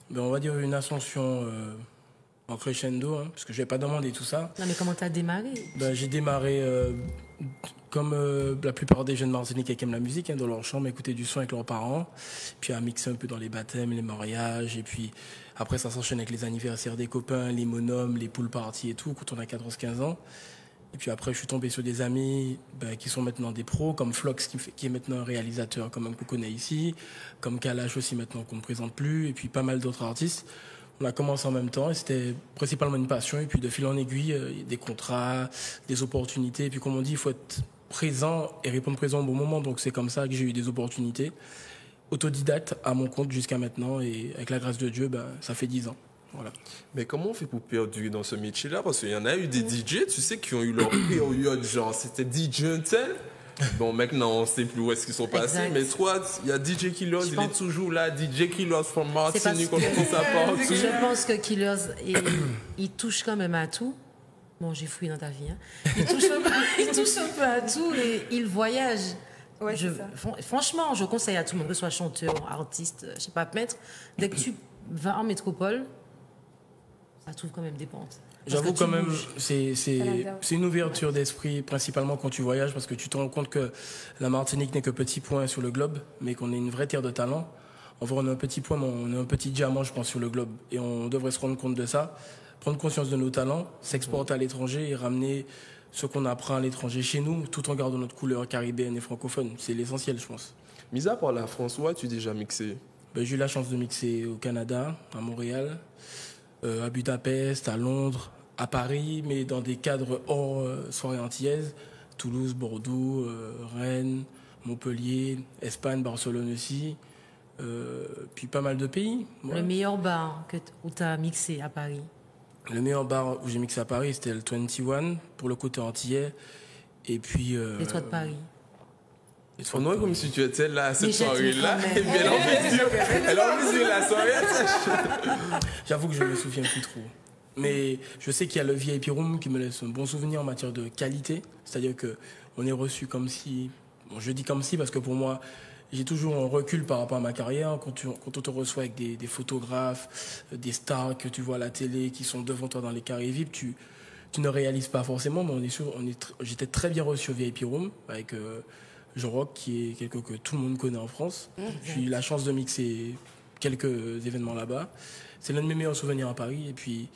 Ben, on va dire une ascension en crescendo, hein, parce que je n'avais pas demandé tout ça. Non, mais comment tu as démarré? Ben, j'ai démarré comme la plupart des jeunes Martiniquais qui aiment la musique, hein, dans leur chambre, écouter du son avec leurs parents, puis à mixer un peu dans les baptêmes, les mariages, et puis après ça s'enchaîne avec les anniversaires des copains, les monums, les pool parties et tout, quand on a 14-15 ans. Et puis après, je suis tombé sur des amis qui sont maintenant des pros, comme Flox, qui est maintenant un réalisateur, comme qu'on connaît ici, comme Kalash aussi maintenant qu'on ne présente plus, et puis pas mal d'autres artistes. On a commencé en même temps et c'était principalement une passion. Et puis de fil en aiguille, des contrats, des opportunités. Et puis comme on dit, il faut être présent et répondre présent au bon moment. Donc c'est comme ça que j'ai eu des opportunités. Autodidacte à mon compte jusqu'à maintenant. Et avec la grâce de Dieu, ça fait 10 ans. Voilà. Mais comment on fait pour perdurer dans ce métier-là? Parce qu'il y en a eu des DJ, tu sais, qui ont eu leur période, genre c'était DJ tel. Bon, maintenant, on ne sait plus où est-ce qu'ils sont passés. Exact. Mais toi, il y a DJ Kylios, il est toujours là. DJ Kylios from Martinique, on entend sa partie. Je pense que Kylios, il touche quand même à tout. Bon, j'ai fouillé dans ta vie. Hein. Il touche un peu à tout et il voyage. Ouais, franchement, je conseille à tout le monde, que ce soit chanteur, artiste, je ne sais pas, peintre. Dès que tu vas en métropole, ça trouve quand même des pentes. J'avoue quand même, c'est une ouverture d'esprit, principalement quand tu voyages, parce que tu te rends compte que la Martinique n'est que petit point sur le globe, mais qu'on est une vraie terre de talent. En vrai, on est un petit point, mais on est un petit diamant, je pense, sur le globe. Et on devrait se rendre compte de ça, prendre conscience de nos talents, s'exporter à l'étranger et ramener ce qu'on apprend à l'étranger chez nous, tout en gardant notre couleur caribéenne et francophone. C'est l'essentiel, je pense. Mis à part la France, où as-tu déjà mixé? J'ai eu la chance de mixer au Canada, à Montréal, à Budapest, à Londres, à Paris, mais dans des cadres hors soirée antillaise, Toulouse, Bordeaux, Rennes, Montpellier, Espagne, Barcelone aussi, puis pas mal de pays. Ouais. Le meilleur bar où tu as mixé à Paris? Le meilleur bar où j'ai mixé à Paris, c'était le 21, pour le côté antillais, et puis... Les Toits de Paris. On dirait comme si tu étais là à cette soirée-là. Elle a envie de la soirée. J'avoue que je ne me souviens plus trop. Mais je sais qu'il y a le VIP Room qui me laisse un bon souvenir en matière de qualité. C'est-à-dire qu'on est reçu comme si... Bon, je dis comme si parce que pour moi, j'ai toujours un recul par rapport à ma carrière. Quand on te reçoit avec des photographes, des stars que tu vois à la télé qui sont devant toi dans les carrés VIP, tu ne réalises pas forcément, mais j'étais très bien reçu au VIP Room avec Jean-Roch, qui est quelqu'un que tout le monde connaît en France. J'ai eu la chance de mixer quelques événements là-bas. C'est l'un de mes meilleurs souvenirs à Paris. Et puis,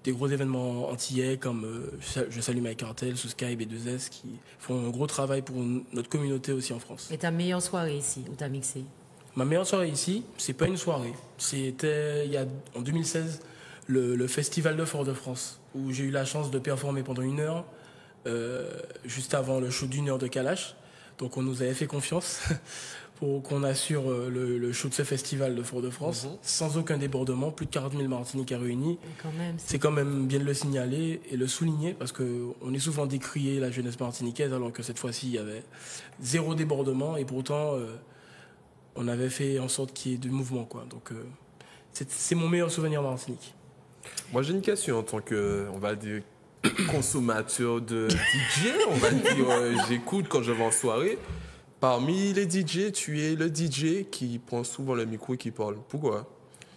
des gros événements antillais comme je salue Mike Cartel, Sous Sky, B2S, qui font un gros travail pour notre communauté aussi en France. Et ta meilleure soirée ici, où tu as mixé? Ma meilleure soirée ici, c'est pas une soirée. C'était en 2016, le Festival de Fort-de-France, où j'ai eu la chance de performer pendant 1 heure, juste avant le show d'1 heure de Kalash. Donc on nous avait fait confiance pour qu'on assure le show de ce festival de Fort-de-France, sans aucun débordement, plus de 40 000 Martiniquais réunis. C'est quand même bien de le signaler et le souligner, parce qu'on est souvent décrié la jeunesse martiniquaise, alors que cette fois-ci, il y avait 0 débordement, et pourtant, on avait fait en sorte qu'il y ait du mouvement, quoi. Donc c'est mon meilleur souvenir Martinique. Moi, j'ai une question en tant que, on va dire, consommateur de DJ. On va dire, j'écoute quand je vais en soirée. Parmi les DJ, tu es le DJ qui prend souvent le micro et qui parle. Pourquoi?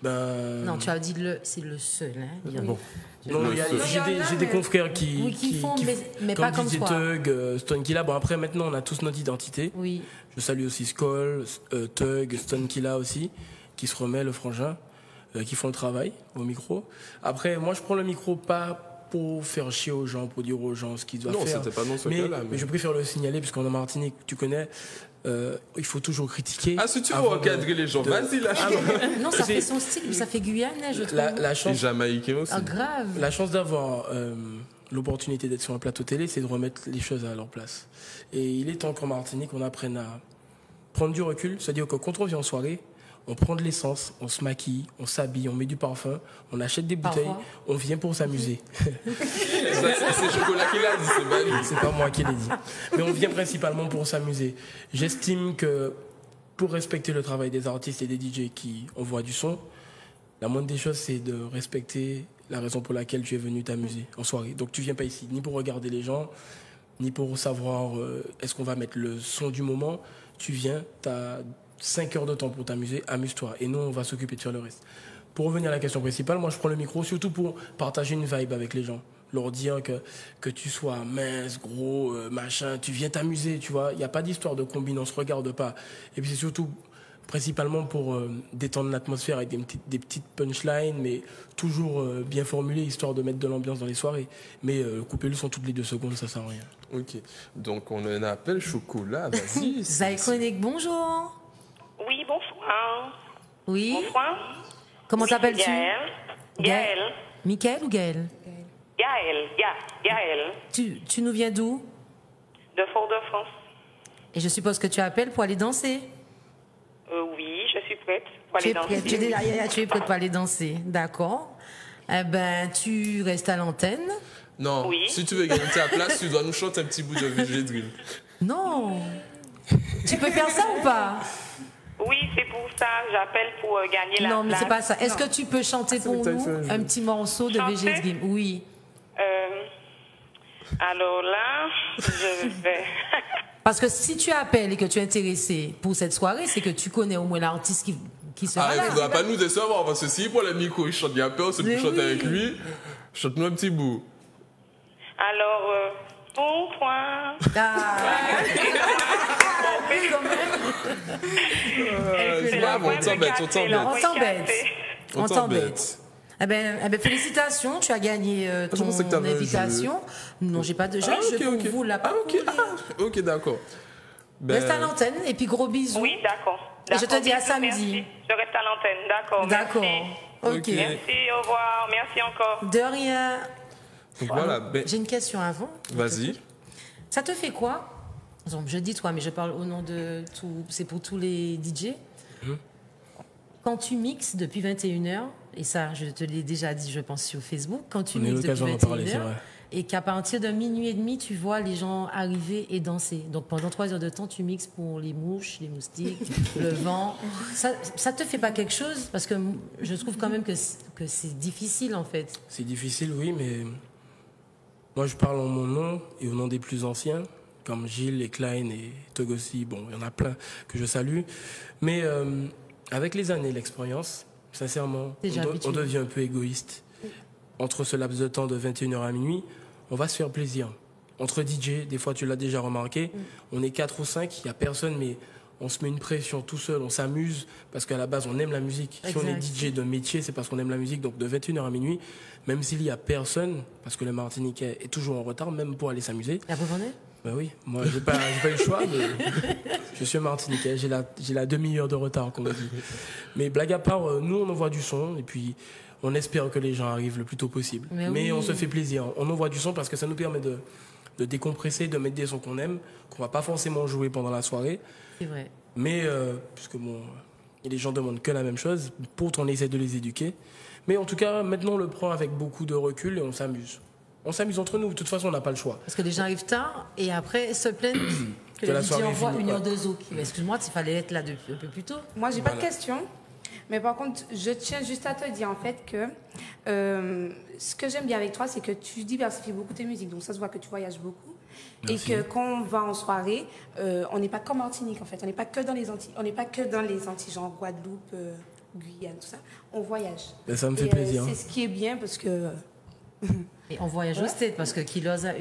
Non, tu as dit c'est le seul. Hein. Bon. J'ai des confrères qui font, mais pas comme DJ toi. Tug, Stone Killa. Bon, après, maintenant, on a tous notre identité. Oui. Je salue aussi Skoll, Tug, Stone Killa aussi, qui se remet, le frangin, qui font le travail au micro. Après, moi, je prends le micro pas pour faire chier aux gens, pour dire aux gens ce qu'ils doivent faire. Non, c'était pas dans ce cas-là. Mais je préfère le signaler, puisqu'en Martinique, tu connais, il faut toujours critiquer. Ah, si tu veux encadrer les gens, vas-y, lâche-toi. Non, ça fait son style, ça fait Guyane, je trouve. La chance, et Jamaïcain aussi. Ah, grave. La chance d'avoir l'opportunité d'être sur un plateau télé, c'est de remettre les choses à leur place. Et il est temps qu'en Martinique, on apprenne à prendre du recul. C'est-à-dire que quand on vient en soirée, on prend de l'essence, on se maquille, on s'habille, on met du parfum, on achète des bouteilles, on vient pour s'amuser. C'est Chocolat qui l'a dit, c'est pas lui. C'est pas moi qui l'ai dit. Mais on vient principalement pour s'amuser. J'estime que pour respecter le travail des artistes et des DJ qui envoient du son, la moindre des choses, c'est de respecter la raison pour laquelle tu es venu t'amuser en soirée. Donc tu viens pas ici ni pour regarder les gens, ni pour savoir est-ce qu'on va mettre le son du moment. Tu viens, tu as 5 heures de temps pour t'amuser, amuse-toi. Et nous, on va s'occuper de faire le reste. Pour revenir à la question principale, moi, je prends le micro surtout pour partager une vibe avec les gens. Leur dire que tu sois mince, gros, machin, tu viens t'amuser, tu vois. Il n'y a pas d'histoire de combine, on ne se regarde pas. Et puis c'est surtout, principalement pour détendre l'atmosphère avec des petites punchlines, mais toujours bien formulées, histoire de mettre de l'ambiance dans les soirées. Mais couper le son toutes les 2 secondes, ça ne sert à rien. Ok. Donc on a un appel Chocolat, vas-y. Zay Chronique, bonjour. Oui, bonsoir. Oui. Bonsoir. Comment t'appelles-tu? Gaël. Mickaël ou Gaël? Gaël. Tu nous viens d'où? De Fort-de-France. Et je suppose que tu appelles pour aller danser? Oui, je suis prête pour aller danser. Tu es prête pour aller danser, d'accord. Eh ben, tu restes à l'antenne. Non, si tu veux gagner ta place, tu dois nous chanter un petit bout de VG Dream. Non. Tu peux faire ça ou pas? Oui, c'est pour ça, j'appelle pour gagner la place. Non, mais c'est pas ça. Est-ce que tu peux chanter pour nous un petit morceau de VG Dream? Oui. Alors là, je vais... Parce que si tu appelles et que tu es intéressé pour cette soirée, c'est que tu connais au moins l'artiste qui sera là. Il ne faudra pas nous décevoir, parce que si pour le micro, il chante bien peur, c'est pour chanter avec lui. Chante-nous un petit bout. Alors, pour toi... On t'embête. Eh ben, félicitations, tu as gagné ton invitation. Non, j'ai pas de jeu, je vous la pas. Ok, d'accord. Reste à l'antenne et puis gros bisous. Oui, d'accord. Et je te dis à samedi. Merci. Je reste à l'antenne, d'accord. D'accord. Merci. Ok. Merci, au revoir. Merci encore. De rien. Donc voilà, j'ai une question avant. Vas-y. Ça te fait quoi? Je dis toi, mais je parle au nom de tout. C'est pour tous les DJ. Quand tu mixes depuis 21h, et ça, je te l'ai déjà dit, je pense, sur Facebook, quand tu mixes depuis 21h et qu'à partir de minuit et demi, tu vois les gens arriver et danser. Donc pendant 3 heures de temps, tu mixes pour les mouches, les moustiques, le vent. Ça te fait pas quelque chose? Parce que je trouve quand même que c'est difficile en fait. C'est difficile, oui, mais moi je parle en mon nom et au nom des plus anciens, comme Gilles et Klein et Togosi. Bon, il y en a plein que je salue. Mais avec les années, l'expérience, sincèrement, on devient un peu égoïste. Entre ce laps de temps de 21h à minuit, on va se faire plaisir. Entre DJ, des fois tu l'as déjà remarqué, on est 4 ou 5, il n'y a personne, mais on se met une pression tout seul, on s'amuse, parce qu'à la base on aime la musique. Exact. Si on est DJ de métier, c'est parce qu'on aime la musique. Donc de 21h à minuit, même s'il n'y a personne, parce que le Martiniquais est toujours en retard, même pour aller s'amuser. La preuve en est ? Ben oui, moi j'ai pas eu le choix, mais je suis un Martiniquais, j'ai la demi-heure de retard, comme on dit. Mais blague à part, nous on envoie du son, et puis on espère que les gens arrivent le plus tôt possible. Mais oui. On se fait plaisir, on envoie du son parce que ça nous permet de décompresser, de mettre des sons qu'on aime, qu'on va pas forcément jouer pendant la soirée. C'est vrai. Mais, puisque bon, les gens demandent que la même chose, pourtant on essaie de les éduquer. Mais en tout cas, maintenant on le prend avec beaucoup de recul et on s'amuse. On s'amuse entre nous, de toute façon on n'a pas le choix. Parce que les gens arrivent tard et après se plaignent que le DJ envoie une heure de zouk. Mais excuse-moi, il fallait être là un peu plus tôt. Moi j'ai pas de question. Mais par contre, je tiens juste à te dire en fait que ce que j'aime bien avec toi, c'est que tu diversifies beaucoup tes musiques. Donc ça se voit que tu voyages beaucoup. Merci. Et que quand on va en soirée, on n'est pas comme Martinique en fait. On n'est pas que dans les Antilles. On n'est pas que dans les Antilles, genre Guadeloupe, Guyane, tout ça. On voyage. Mais ça me fait plaisir. C'est ce qui est bien parce que... Et on voyage au stade parce que Kiloz a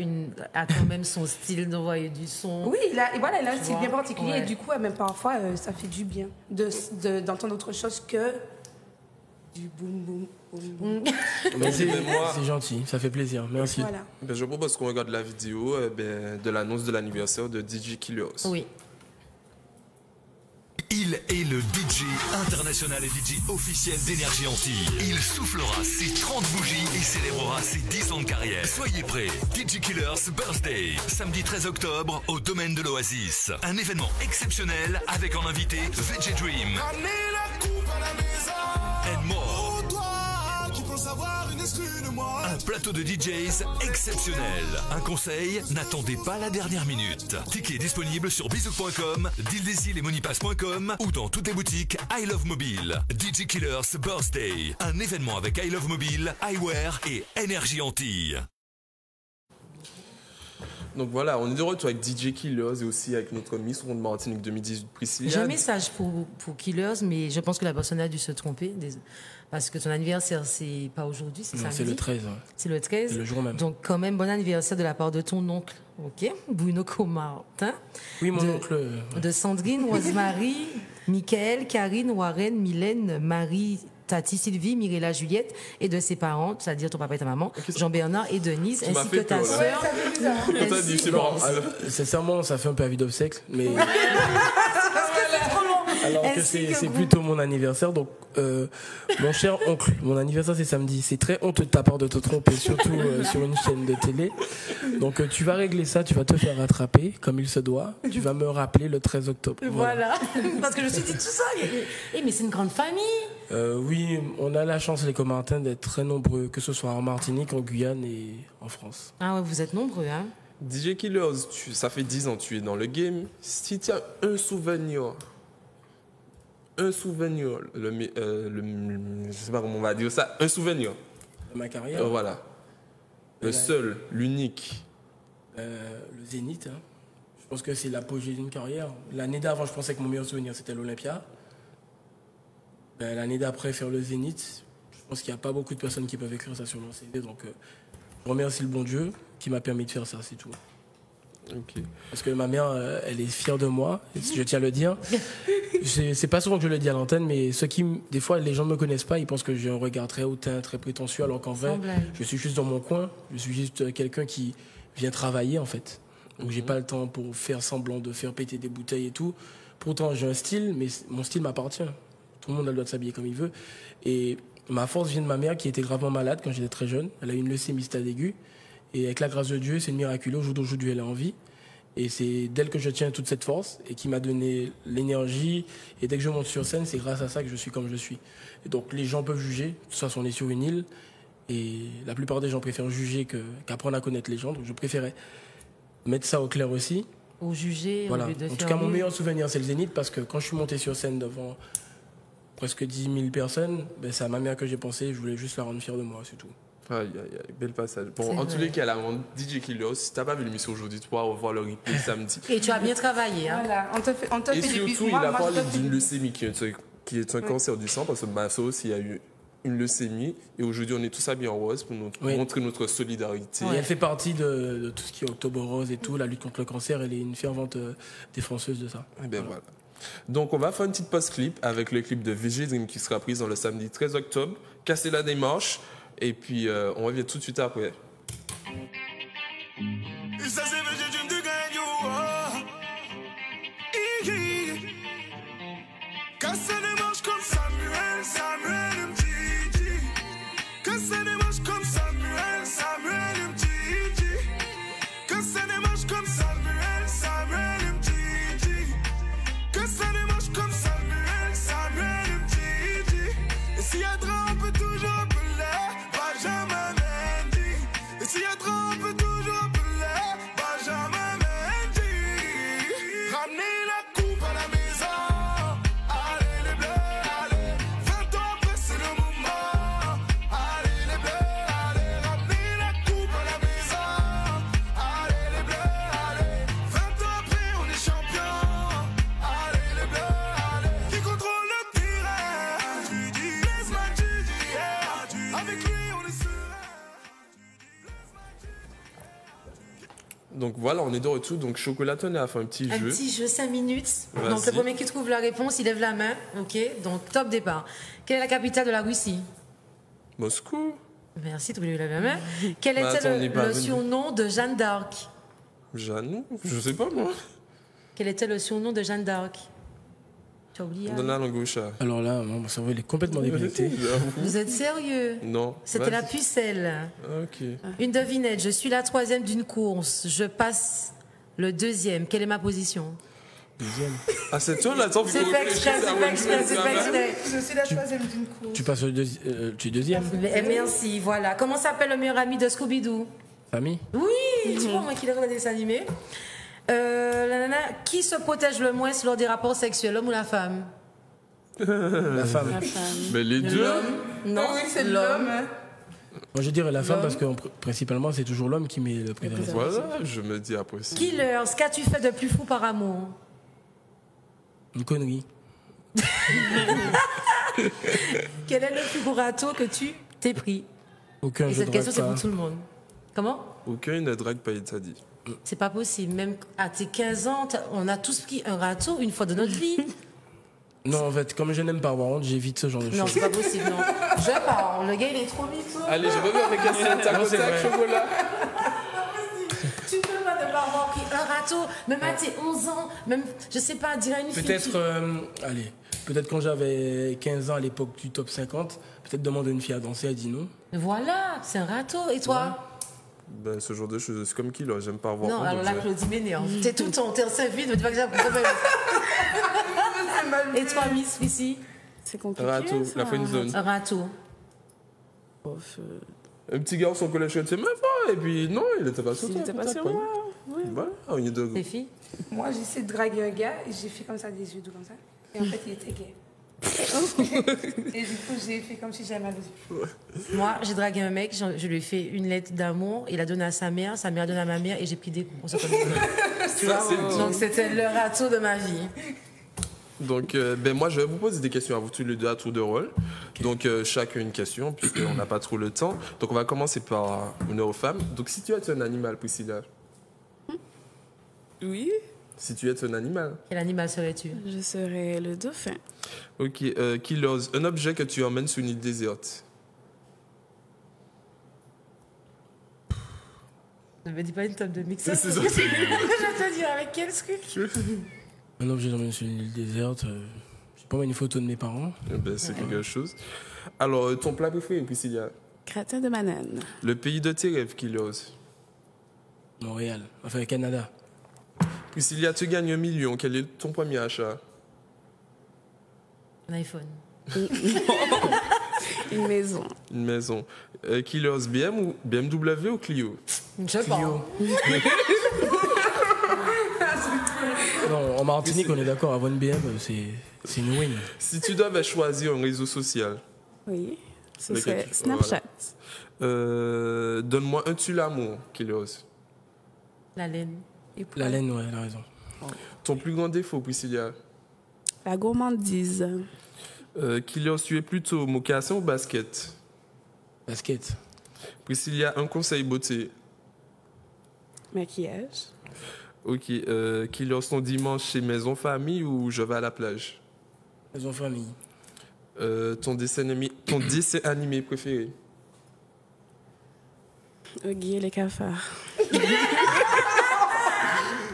quand même son style d'envoyer du son. Oui, il a un style bien particulier. Ouais. Et du coup, même parfois, ça fait du bien d'entendre autre chose que du boum boum. Mais c'est gentil, ça fait plaisir. Merci. Voilà. Ben, je propose qu'on regarde la vidéo de l'annonce de l'anniversaire de DJ Killers. Oui. Il est le DJ international et DJ officiel d'Énergie Antilles. Il soufflera ses 30 bougies et célébrera ses 10 ans de carrière. Soyez prêts, DJ Killers Birthday, samedi 13 octobre au domaine de l'Oasis. Un événement exceptionnel avec en invité VJ Dream and more. Un plateau de DJs exceptionnel. Un conseil, n'attendez pas la dernière minute. Tickets disponibles sur bisouk.com, Deal et Monipass.com ou dans toutes les boutiques I Love Mobile. DJ Killers Birthday, un événement avec I Love Mobile, iWare et Énergie Antilles. Donc voilà, on est de retour avec DJ Killers et aussi avec notre Miss Ronde Martinique 2018, Priscilla. J'ai un message pour Killers, mais je pense que la personne a dû se tromper. Parce que ton anniversaire, c'est pas aujourd'hui, c'est samedi. C'est le 13. Ouais. C'est le 13. C'est le jour même. Donc, quand même, bon anniversaire de la part de ton oncle, ok, Bruno Comartin. Oui, mon oncle. De Sandrine, Rosemary, Michael, Karine, Warren, Mylène, Marie, Tati, Sylvie, Mirella, Juliette, et de ses parents, c'est-à-dire ton papa et ta maman, Jean-Bernard et Denise, ainsi que ta sœur. Sincèrement, ça fait un peu avis d'obsèque, mais... Alors que c'est plutôt mon anniversaire, donc mon cher oncle, mon anniversaire c'est samedi. C'est très honteux de ta part de te tromper, surtout sur une chaîne de télé. Donc tu vas régler ça, tu vas te faire rattraper comme il se doit. Tu vas me rappeler le 13 octobre. Voilà. Parce que je me suis dit tout ça. Mais c'est une grande famille. Oui, on a la chance les Comartins d'être très nombreux, que ce soit en Martinique, en Guyane et en France. Ah ouais, vous êtes nombreux, hein. DJ Killers, ça fait 10 ans que tu es dans le game. Si tu as un souvenir, je sais pas comment on va dire ça, un souvenir de ma carrière. Voilà. Le seul, l'unique. Le Zénith. Hein. Je pense que c'est l'apogée d'une carrière. L'année d'avant, je pensais que mon meilleur souvenir c'était l'Olympia. L'année d'après, faire le Zénith. Je pense qu'il n'y a pas beaucoup de personnes qui peuvent écrire ça sur mon CV. Donc, je remercie le bon Dieu qui m'a permis de faire ça, c'est tout. Okay. Parce que ma mère, elle est fière de moi, je tiens à le dire. C'est pas souvent que je le dis à l'antenne, mais des fois, les gens ne me connaissent pas, ils pensent que j'ai un regard très hautain, très prétentieux, alors qu'en vrai, je suis juste dans mon coin, je suis juste quelqu'un qui vient travailler, en fait. Donc, j'ai pas le temps pour faire semblant de faire péter des bouteilles et tout. Pourtant, j'ai un style, mais mon style m'appartient. Tout le monde a le droit de s'habiller comme il veut. Et ma force vient de ma mère, qui était gravement malade quand j'étais très jeune. Elle a eu une leucémie stade aiguë. Et avec la grâce de Dieu, c'est miraculeux. Au jour d'aujourd'hui, elle est en vie. Et c'est d'elle que je tiens toute cette force et qui m'a donné l'énergie. Et dès que je monte sur scène, c'est grâce à ça que je suis comme je suis. Et donc, les gens peuvent juger. De toute façon, on est sur une île. Et la plupart des gens préfèrent juger qu'apprendre à connaître les gens. Donc je préférais mettre ça au clair aussi. Ou juger Voilà. au lieu de En faire tout cas, mon mieux. meilleur souvenir, c'est le Zénith, parce que quand je suis monté sur scène devant presque 10 000 personnes, ben, c'est à ma mère que j'ai pensé. Je voulais juste la rendre fière de moi, c'est tout. Aïe, aïe, aïe, bel passage. Bon, C'est en tous vrai. les cas, là, mon DJ Killer, si t'as pas vu l'émission aujourd'hui, tu pourras revoir le replay samedi. Et tu as bien travaillé. Hein. Voilà, on te fait Et des bisous. surtout, il Moi, a moi, parlé je te fais d'une des leucémie qui est un cancer du sang, parce que ma soeur aussi a eu une leucémie. Et aujourd'hui, on est tous habillés en rose pour nous Oui. montrer notre solidarité. Et elle fait partie de tout ce qui est Octobre Rose et tout, la lutte contre le cancer. Elle est une fervente défenseuse de ça. Et ben voilà. Donc, on va faire une petite pause clip avec le clip de VG Dream qui sera pris dans le samedi 13 octobre. Casser la démarche. Et puis, on revient tout de suite après. Et ça c'est VG Dream de gagne, Casser les manches comme Samuel MTG. Casser les manches comme Samuel MTG. Casser les manches comme Samuel MTG. Casser les manches comme Samuel MTG. Et s'il y a trop, on peut toujours appeler Benjamin Mendy. Et s'il y a trop, on peut toujours appeler Benjamin Mendy. Ramenez la coupe à la maison. Allez les bleus, allez. 20 ans après, c'est le moment. Allez les bleus, allez. Ramenez la coupe à la maison. Allez les bleus, allez. 20 ans après, on est champion. Allez les bleus, allez. Qui contrôle le terrain? Laisse-moi Gigi, yeah. Avec lui, on est serein. Donc voilà, on est de retour. Donc Chocolaton a fait un petit Un jeu. petit jeu 5 minutes. Vas-y. Donc le premier qui trouve la réponse, il lève la main. Ok, donc top départ. Quelle est la capitale de la Russie? Moscou. Merci, tu voulais lever la main. Quel Bah, était attends, on n'est pas le venu. surnom de Jeanne d'Arc? Jeanne, je sais pas moi. Quel était le surnom de Jeanne d'Arc? Tu as oublié? Donne la langue au chat. Alors là, mon cerveau il est complètement déconnecté. Vous êtes sérieux? Non. C'était la Vas-y. pucelle. Ok. Une devinette. Je suis la troisième d'une course. Je passe le deuxième. Quelle est ma position? Deuxième. Ah, c'est toi là, attends, C'est pas exprès, c'est pas exprès, c'est pas exprès. Je suis la troisième d'une course. Tu passes tu es deuxième. Merci, voilà. Comment s'appelle le meilleur ami de Scooby-Doo? Famille. Oui, tu vois, moi qui l'ai regardé dessin animé. Qui se protège le moins lors des rapports sexuels, l'homme ou la femme? La femme. Mais les deux. L'homme? Non, Oui, c'est l'homme. hein. Moi je dirais la femme parce que principalement c'est toujours l'homme qui met le préservatif. Voilà, je me dis après ça. Killers, qu'as-tu fait de plus fou par amour? Une connerie. Quel est le plus gros râteau que tu t'es pris? Aucun Et jeu cette de question, c'est drague pour tout le monde. Comment? Aucun ne drague pas, il t'a dit. C'est pas possible. Même à tes 15 ans, on a tous pris un râteau une fois de notre vie. Non, en fait, comme je n'aime pas avoir honte, j'évite ce genre de choses. Non, c'est pas possible, non. Je parle. Le gars, il est trop mytho. Allez, je reviens avec un tac au c'est tac, vrai. chocolat. Tu peux pas ne pas avoir pris un râteau, même à tes 11 ans, même, je sais pas, dire à une fille. Peut-être, peut-être quand j'avais 15 ans à l'époque du top 50, peut-être demander à une fille à danser, elle dit non. Voilà, c'est un râteau. Et toi? Ben, ce genre de choses, c'est comme qui là, j'aime pas avoir Non, honte, alors donc là, je- Claudie m'énerve. T'es tout le temps, t'es en service, ne dis pas que j'ai un problème. Et toi, Miss Missy? C'est compliqué. Râteau, ça. la friend zone. Un râteau. Un petit garçon au collège, je sais même pas, et puis non, il était pas sur Il toi. était pas peut-être sur moi. Voilà, on est deux. Les filles? Moi, j'essaie de draguer un gars et j'ai fait comme ça, des yeux doux comme ça. Et en fait, il était gay. Et du coup, j'ai fait comme si j'avais mal aux yeux. Moi, j'ai dragué un mec, je lui ai fait une lettre d'amour, il a donné à sa mère a donné à ma mère et j'ai pris des coups. On se connaît. Tu vois, donc c'était le râteau de ma vie. Donc, ben moi, je vais vous poser des questions à vous tous les deux à tour de rôle. Donc, chacun une question, puisqu'on n'a pas trop le temps. Donc, on va commencer par honneur aux femmes. Donc, si tu es un animal, Priscilla. Oui. Si tu es un animal. Quel animal serais-tu? Je serais le dauphin. Ok, Killers, un objet que tu emmènes sur une île déserte. Ne me dis pas une table de mixage. C'est ça. Je vais te dire avec quel truc. Un objet j'emmène sur une île déserte, j'ai pas mal une photo de mes parents. Eh ben, c'est quelque chose. Alors, ton plat préféré, Priscilla. Gratin de banane. Le pays de tes rêves, Killers. Montréal, enfin Canada. Priscilla, tu gagnes 1 million. Quel est ton premier achat? Un iPhone. Une maison. Une maison. Killers, BMW ou Clio? Je sais pas. Non, en Martinique, on est d'accord, avoir une BM, c'est une win. Si tu devais choisir un réseau social. Oui, ce serait Snapchat. Voilà. Donne-moi un tue l'amour, Killers. La laine. La laine, ouais, elle a raison. Ton plus grand défaut, Priscilla? La gourmandise. Killers, tu es plutôt mocassin ou basket? Basket. Priscilla, un conseil beauté. Maquillage. Ok. Killers, ton dimanche chez Maison Famille ou je vais à la plage? Maison Famille. Ton dessin animé préféré? Guy et les cafards.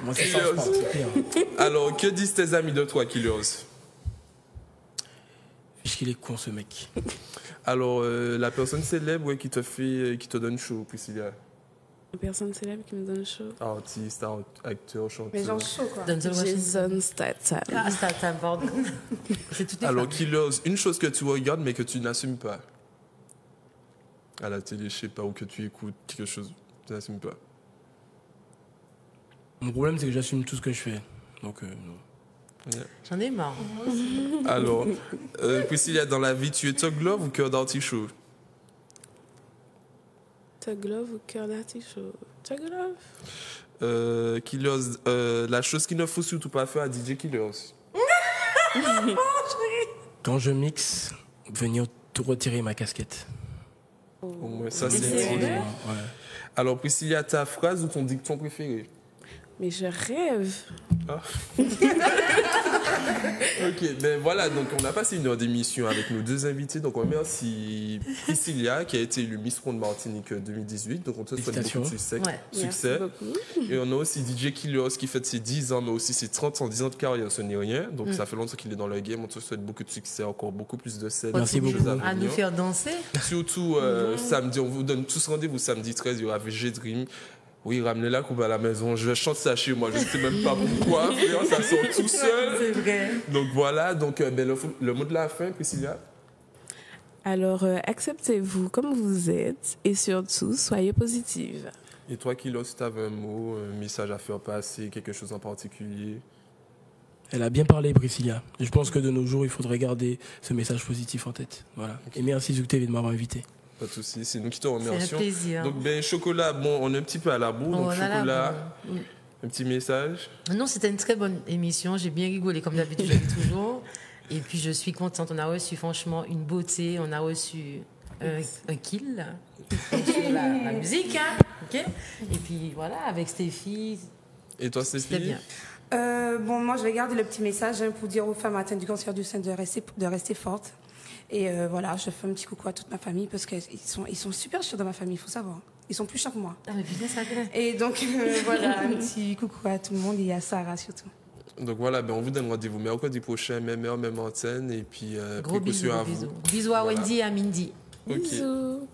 Moi, c'est ça, je pense, c'est pire. Alors, que disent tes amis de toi, Killers? Puisqu'il est con, ce mec. Alors, la personne célèbre qui te donne chaud, Priscilla? Une personne célèbre qui me donne chaud. Artiste, acteur, chanteur. Mais genre chaud, quoi. Jason Statham. Ah, Statham, pardon. C'est tout. Alors, Killers, une chose que tu regardes mais que tu n'assumes pas. À la télé, je sais pas, ou que tu écoutes quelque chose, tu n'assumes pas. Mon problème, c'est que j'assume tout ce que je fais. Donc, non. Yeah. J'en ai marre. Alors, Priscilla, dans la vie, tu es Tug Love ou cœur d'artichaut? Tug Love ou cœur d'artichaut? Tug Love. Killers, la chose qu'il ne faut surtout pas faire à DJ Killers. Quand je mixe, venir tout retirer ma casquette. Au moins, ça, c'est Ouais. Alors, Priscilla, ta phrase ou ton dicton préféré? Mais je rêve. Ah. Ok, ben voilà, donc on a passé une heure d'émission avec nos deux invités. Donc on remercie Priscilla qui a été élue Miss Ronde Martinique 2018. Donc on te souhaite beaucoup de succès. Ouais. Succès. Et on a aussi DJ Killers qui fête ses 10 ans, mais aussi ses 30 ans, 10 ans de carrière, ce n'est rien. Donc ça fait longtemps qu'il est dans le game. On te souhaite beaucoup de succès, encore beaucoup plus de scènes. Merci beaucoup. À nous faire danser. Surtout samedi, on vous donne tous rendez-vous samedi 13, il y aura VG Dream. Oui, ramenez la coupe à la maison. Je chante ça chez moi. Je ne sais même pas pourquoi. Frère, ça sort tout seul. C'est vrai. Donc voilà. Donc le mot de la fin, Priscilla. Alors, acceptez-vous comme vous êtes et surtout, soyez positive. Et toi, Kilo, si tu avais un mot, un message à faire passer, quelque chose en particulier? Elle a bien parlé, Priscilla. Je pense que de nos jours, il faudrait garder ce message positif en tête. Voilà. Et merci Zouk TV de m'avoir invité. Pas de souci, c'est nous qui te remercions. C'est un plaisir. Donc, chocolat, bon, on est un petit peu à la bourre. Donc, On a la chocolat, bourre. un petit message. Non, c'était une très bonne émission. J'ai bien rigolé, comme d'habitude, je le dis toujours. Et puis, je suis contente. On a reçu, franchement, une beauté. On a reçu un kill sur la musique. Hein. Okay. Et puis, voilà, avec Stéphie. Et toi, Stéphie? C'était bien. Bon, moi, je vais garder le petit message pour dire aux femmes atteintes du cancer du sein de rester fortes. Et voilà, je fais un petit coucou à toute ma famille parce qu'ils sont super chers dans ma famille, il faut savoir. Ils sont plus chers que moi. Ah, mais putain, ça grève. Et donc, voilà, un petit coucou à tout le monde et à Sarah surtout. Donc voilà, on vous donne rendez-vous mercredi prochain, même heure, même antenne. Et puis, gros bisous, à bisous. vous. Bisous à Voilà. Wendy et à Mindy. Ok. Bisous.